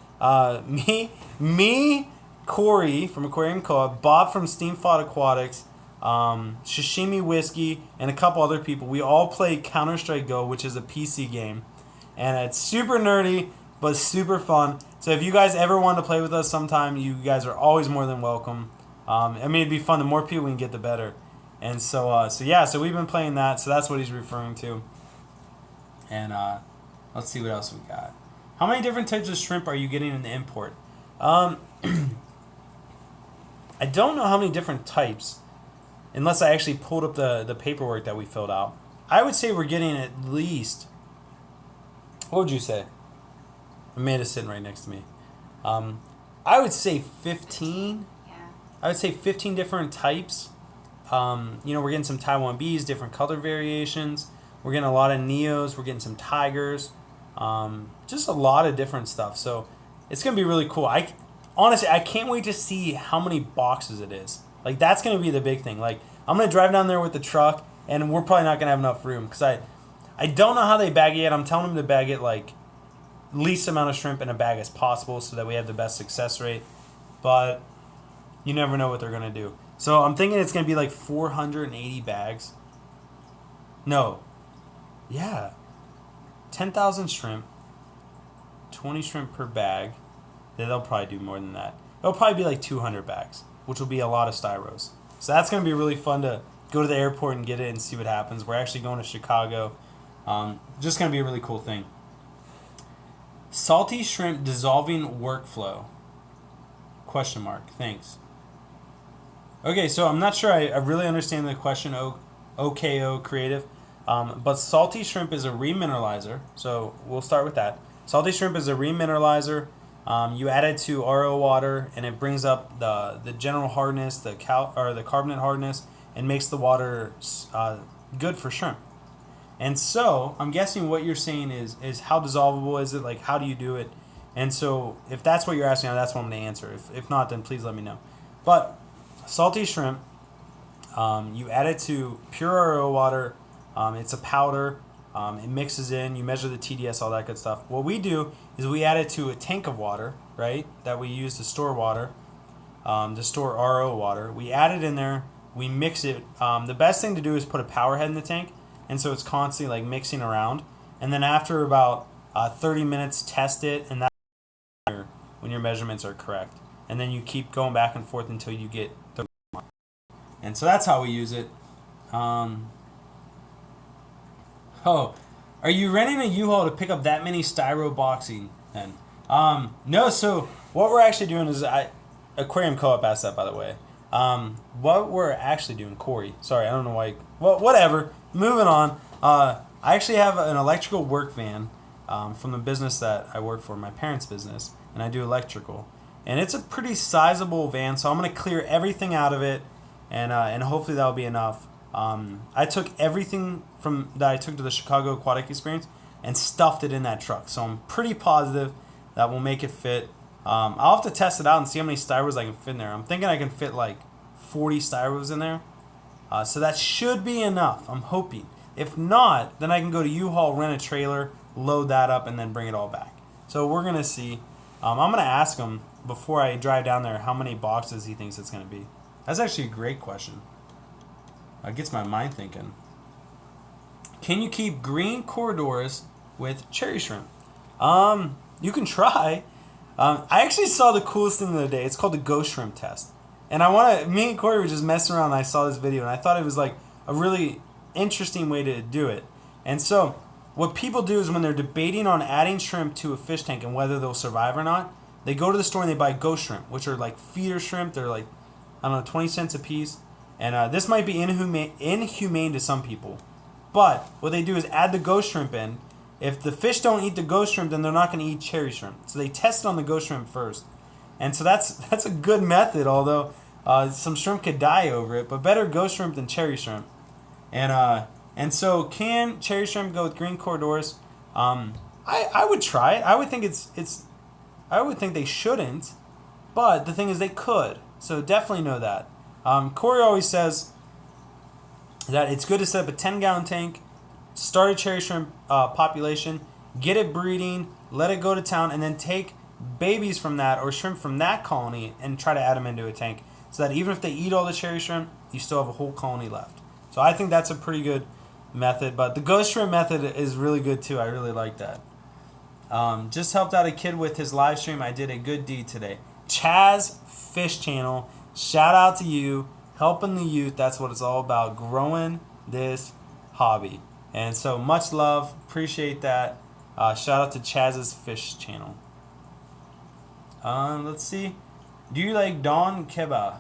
me, Corey from Aquarium Co-op, Bob from Steamfod Aquatics, Shishimi Whiskey, and a couple other people. We all play Counter-Strike Go, which is a PC game, and it's super nerdy but super fun. So if you guys ever want to play with us sometime, you guys are always more than welcome. It'd be fun. The more people we can get, the better. And so we've been playing that. So that's what he's referring to. And let's see what else we got. How many different types of shrimp are you getting in the import? I don't know how many different types, unless I actually pulled up the paperwork that we filled out. I would say we're getting at least, what would you say? Amanda's sitting right next to me. I would say 15. Yeah. I would say 15 different types. We're getting some Taiwan bees, different color variations. We're getting a lot of Neos. We're getting some tigers. Just a lot of different stuff. So it's going to be really cool. Honestly, I can't wait to see how many boxes it is. Like, that's going to be the big thing. Like, I'm going to drive down there with the truck, and we're probably not going to have enough room. Because I don't know how they bag it yet. I'm telling them to bag it, like, least amount of shrimp in a bag as possible so that we have the best success rate. But you never know what they're going to do. So I'm thinking it's going to be like 480 bags. No. Yeah. 10,000 shrimp. 20 shrimp per bag. They'll probably do more than that. It'll probably be like 200 bags, which will be a lot of styros. So that's going to be really fun to go to the airport and get it and see what happens. We're actually going to Chicago. Just going to be a really cool thing. Salty shrimp dissolving workflow? Question mark. Thanks. Okay, so I'm not sure I really understand the question, OKO Creative. But salty shrimp is a remineralizer. So we'll start with that. Salty shrimp is a remineralizer. You add it to RO water, and it brings up the general hardness, the carbonate hardness, and makes the water good for shrimp. And so I'm guessing what you're saying is how dissolvable is it? Like, how do you do it? And so if that's what you're asking, that's what I'm going to answer. If not, then please let me know. But salty shrimp, you add it to pure RO water. It's a powder. It mixes in. You measure the TDS, all that good stuff. What we do is we add it to a tank of water, right, that we use to store water, to store RO water. We add it in there. We mix it. The best thing to do is put a power head in the tank, and so it's constantly like mixing around. And then after about 30 minutes, test it, and that's when your measurements are correct. And then you keep going back and forth until you get the mark. And so that's how we use it. Oh, are you renting a U-Haul to pick up that many styro boxing then? No, so what we're actually doing is Aquarium Co-op asked that, by the way. What we're actually doing, Corey. Sorry, I don't know why. Well, whatever. Moving on. I actually have an electrical work van from the business that I work for, my parents' business, and I do electrical. And it's a pretty sizable van, so I'm going to clear everything out of it, and hopefully that'll be enough. I took everything that I took to the Chicago Aquatic Experience and stuffed it in that truck. So I'm pretty positive that we'll make it fit. I'll have to test it out and see how many styros I can fit in there. I'm thinking I can fit like 40 styros in there. So that should be enough, I'm hoping. If not, then I can go to U-Haul, rent a trailer, load that up, and then bring it all back. So we're going to see. I'm going to ask him before I drive down there how many boxes he thinks it's going to be. That's actually a great question. It gets my mind thinking. Can you keep green corridors with cherry shrimp? You can try. I actually saw the coolest thing the other day. It's called the ghost shrimp test. And me and Corey were just messing around, and I saw this video, and I thought it was like a really interesting way to do it. And so what people do is when they're debating on adding shrimp to a fish tank and whether they'll survive or not, they go to the store and they buy ghost shrimp, which are like feeder shrimp. They're like, I don't know, 20 cents a piece. And this might be inhumane to some people. But what they do is add the ghost shrimp in. If the fish don't eat the ghost shrimp, then they're not going to eat cherry shrimp. So they test it on the ghost shrimp first. And so that's a good method, although some shrimp could die over it. But better ghost shrimp than cherry shrimp. And so can cherry shrimp go with green corridors? I would try it. I would think I would think they shouldn't. But the thing is they could. So definitely know that. Corey always says that it's good to set up a 10-gallon tank, start a cherry shrimp population, get it breeding, let it go to town, and then take babies from that or shrimp from that colony and try to add them into a tank so that even if they eat all the cherry shrimp, you still have a whole colony left. So I think that's a pretty good method. But the ghost shrimp method is really good too. I really like that. Just helped out a kid with his live stream. I did a good deed today. Chaz Fish Channel. Shout out to you, helping the youth. That's what it's all about, growing this hobby. And so much love, appreciate that. Shout out to Chaz's Fish Channel. Let's see. Do you like Don Keba?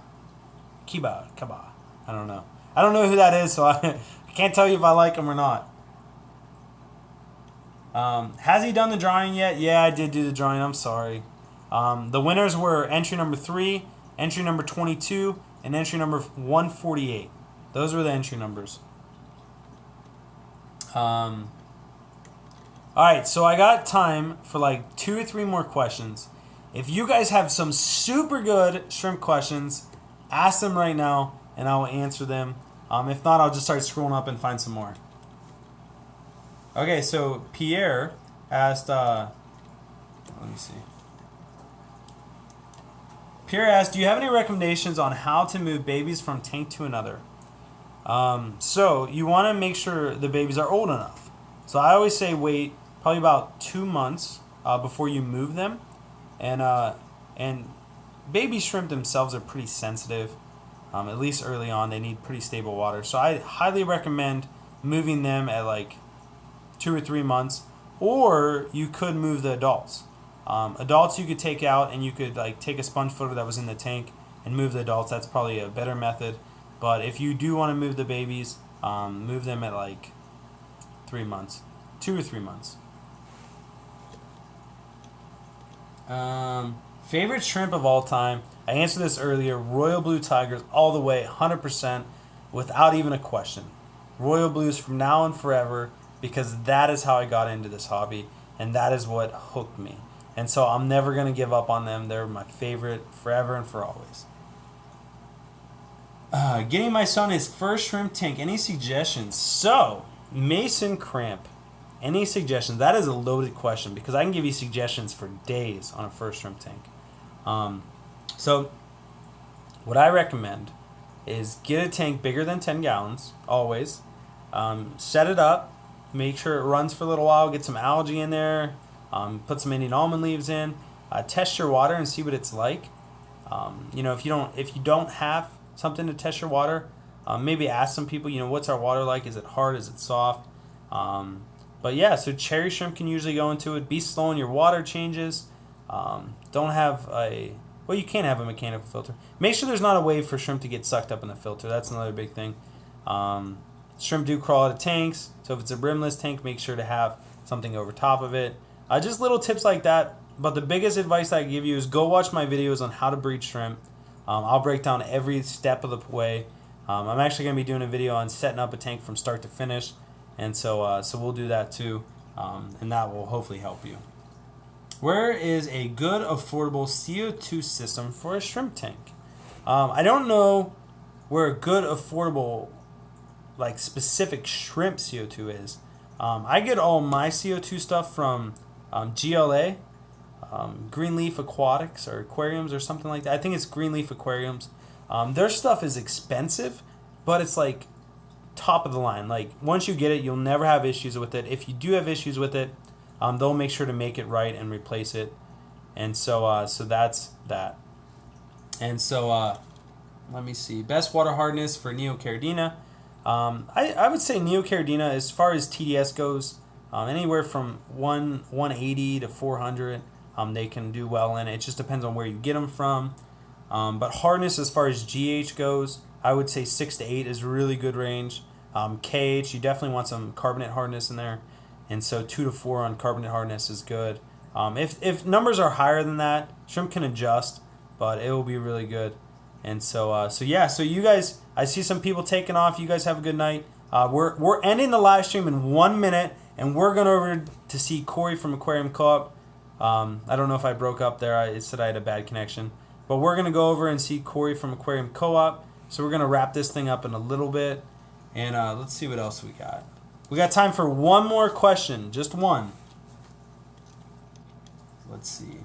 Kaba. I don't know. I don't know who that is, so I can't tell you if I like him or not. Has he done the drawing yet? Yeah, I did do the drawing. I'm sorry. The winners were entry number 3, entry number 22, and entry number 148. Those were the entry numbers. Alright, so I got time for like 2 or 3 more questions. If you guys have some super good shrimp questions, ask them right now and I will answer them. If not, I'll just start scrolling up and find some more. Okay, so Pierre asked, let me see. Pierre asked, do you have any recommendations on how to move babies from tank to another? So you want to make sure the babies are old enough. So I always say wait probably about 2 months before you move them. And baby shrimp themselves are pretty sensitive. At least early on, they need pretty stable water. So I highly recommend moving them at like 2 or 3 months. Or you could move the adults. Adults you could take out and you could like take a sponge filter that was in the tank and move the adults. That's probably a better method. But if you do want to move the babies, move them at like 3 months. 2 or 3 months. Favorite shrimp of all time. I answered this earlier. Royal Blue Tigers all the way, 100%, without even a question. Royal Blues from now and forever, because that is how I got into this hobby, and that is what hooked me. And so I'm never going to give up on them. They're my favorite forever and for always. Getting my son his first shrimp tank. Any suggestions? So, Mason Cramp. Any suggestions? That is a loaded question because I can give you suggestions for days on a first shrimp tank. So, what I recommend is get a tank bigger than 10 gallons, always. Set it up. Make sure it runs for a little while. Get some algae in there. Put some Indian almond leaves in. Test your water and see what it's like. If you don't have something to test your water, maybe ask some people. What's our water like? Is it hard? Is it soft? But yeah, so cherry shrimp can usually go into it. Be slow in your water changes. Don't have you can't have a mechanical filter. Make sure there's not a way for shrimp to get sucked up in the filter. That's another big thing. Shrimp do crawl out of tanks, so if it's a rimless tank, make sure to have something over top of it. Just little tips like that. But the biggest advice I give you is go watch my videos on how to breed shrimp. I'll break down every step of the way. I'm actually going to be doing a video on setting up a tank from start to finish. And so we'll do that too. And that will hopefully help you. Where is a good, affordable CO2 system for a shrimp tank? I don't know where a good, affordable, like specific shrimp CO2 is. I get all my CO2 stuff from GLA, Greenleaf Aquatics or Aquariums or something like that. I think it's Greenleaf Aquariums. Their stuff is expensive, but it's like top of the line. Like once you get it, you'll never have issues with it. If you do have issues with it, they'll make sure to make it right and replace it. And so that's that. And so let me see. Best water hardness for Neocaridina. I would say Neocaridina, as far as TDS goes, anywhere from 180 to 400, they can do well in it. It just depends on where you get them from. But hardness, as far as GH goes, I would say 6 to 8 is really good range. KH, you definitely want some carbonate hardness in there. And so 2 to 4 on carbonate hardness is good. If numbers are higher than that, shrimp can adjust, but it will be really good. And so you guys, I see some people taking off. You guys have a good night. We're ending the live stream in 1 minute, and we're going over to see Corey from Aquarium Co-op. I don't know if I broke up there. It said I had a bad connection. But we're going to go over and see Corey from Aquarium Co-op. So we're going to wrap this thing up in a little bit. And let's see what else we got. We got time for one more question. Just one. Let's see.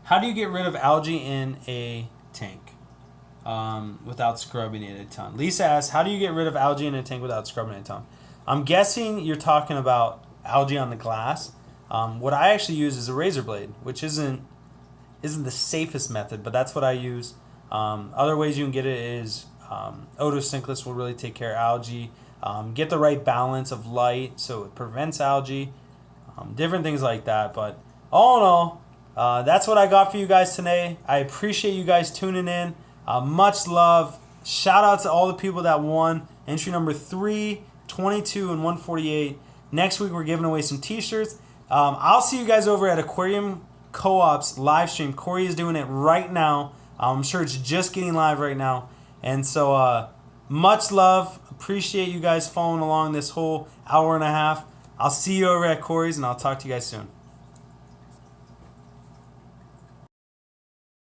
How do you get rid of algae in a tank without scrubbing it a ton? Lisa asks, how do you get rid of algae in a tank without scrubbing it a ton? I'm guessing you're talking about algae on the glass. What I actually use is a razor blade, which isn't the safest method, but that's what I use. Other ways you can get it is Otosynchronous will really take care of algae. Get the right balance of light so it prevents algae. Different things like that. But all in all, That's what I got for you guys today. I appreciate you guys tuning in. Much love. Shout out to all the people that won entry number 3, 22, and 148. Next week we're giving away some t-shirts. I'll see you guys over at Aquarium Co-op's live stream. Corey is doing it right now. I'm sure it's just getting live right now. And so much love. Appreciate you guys following along this whole hour and a half. I'll see you over at Corey's, and I'll talk to you guys soon.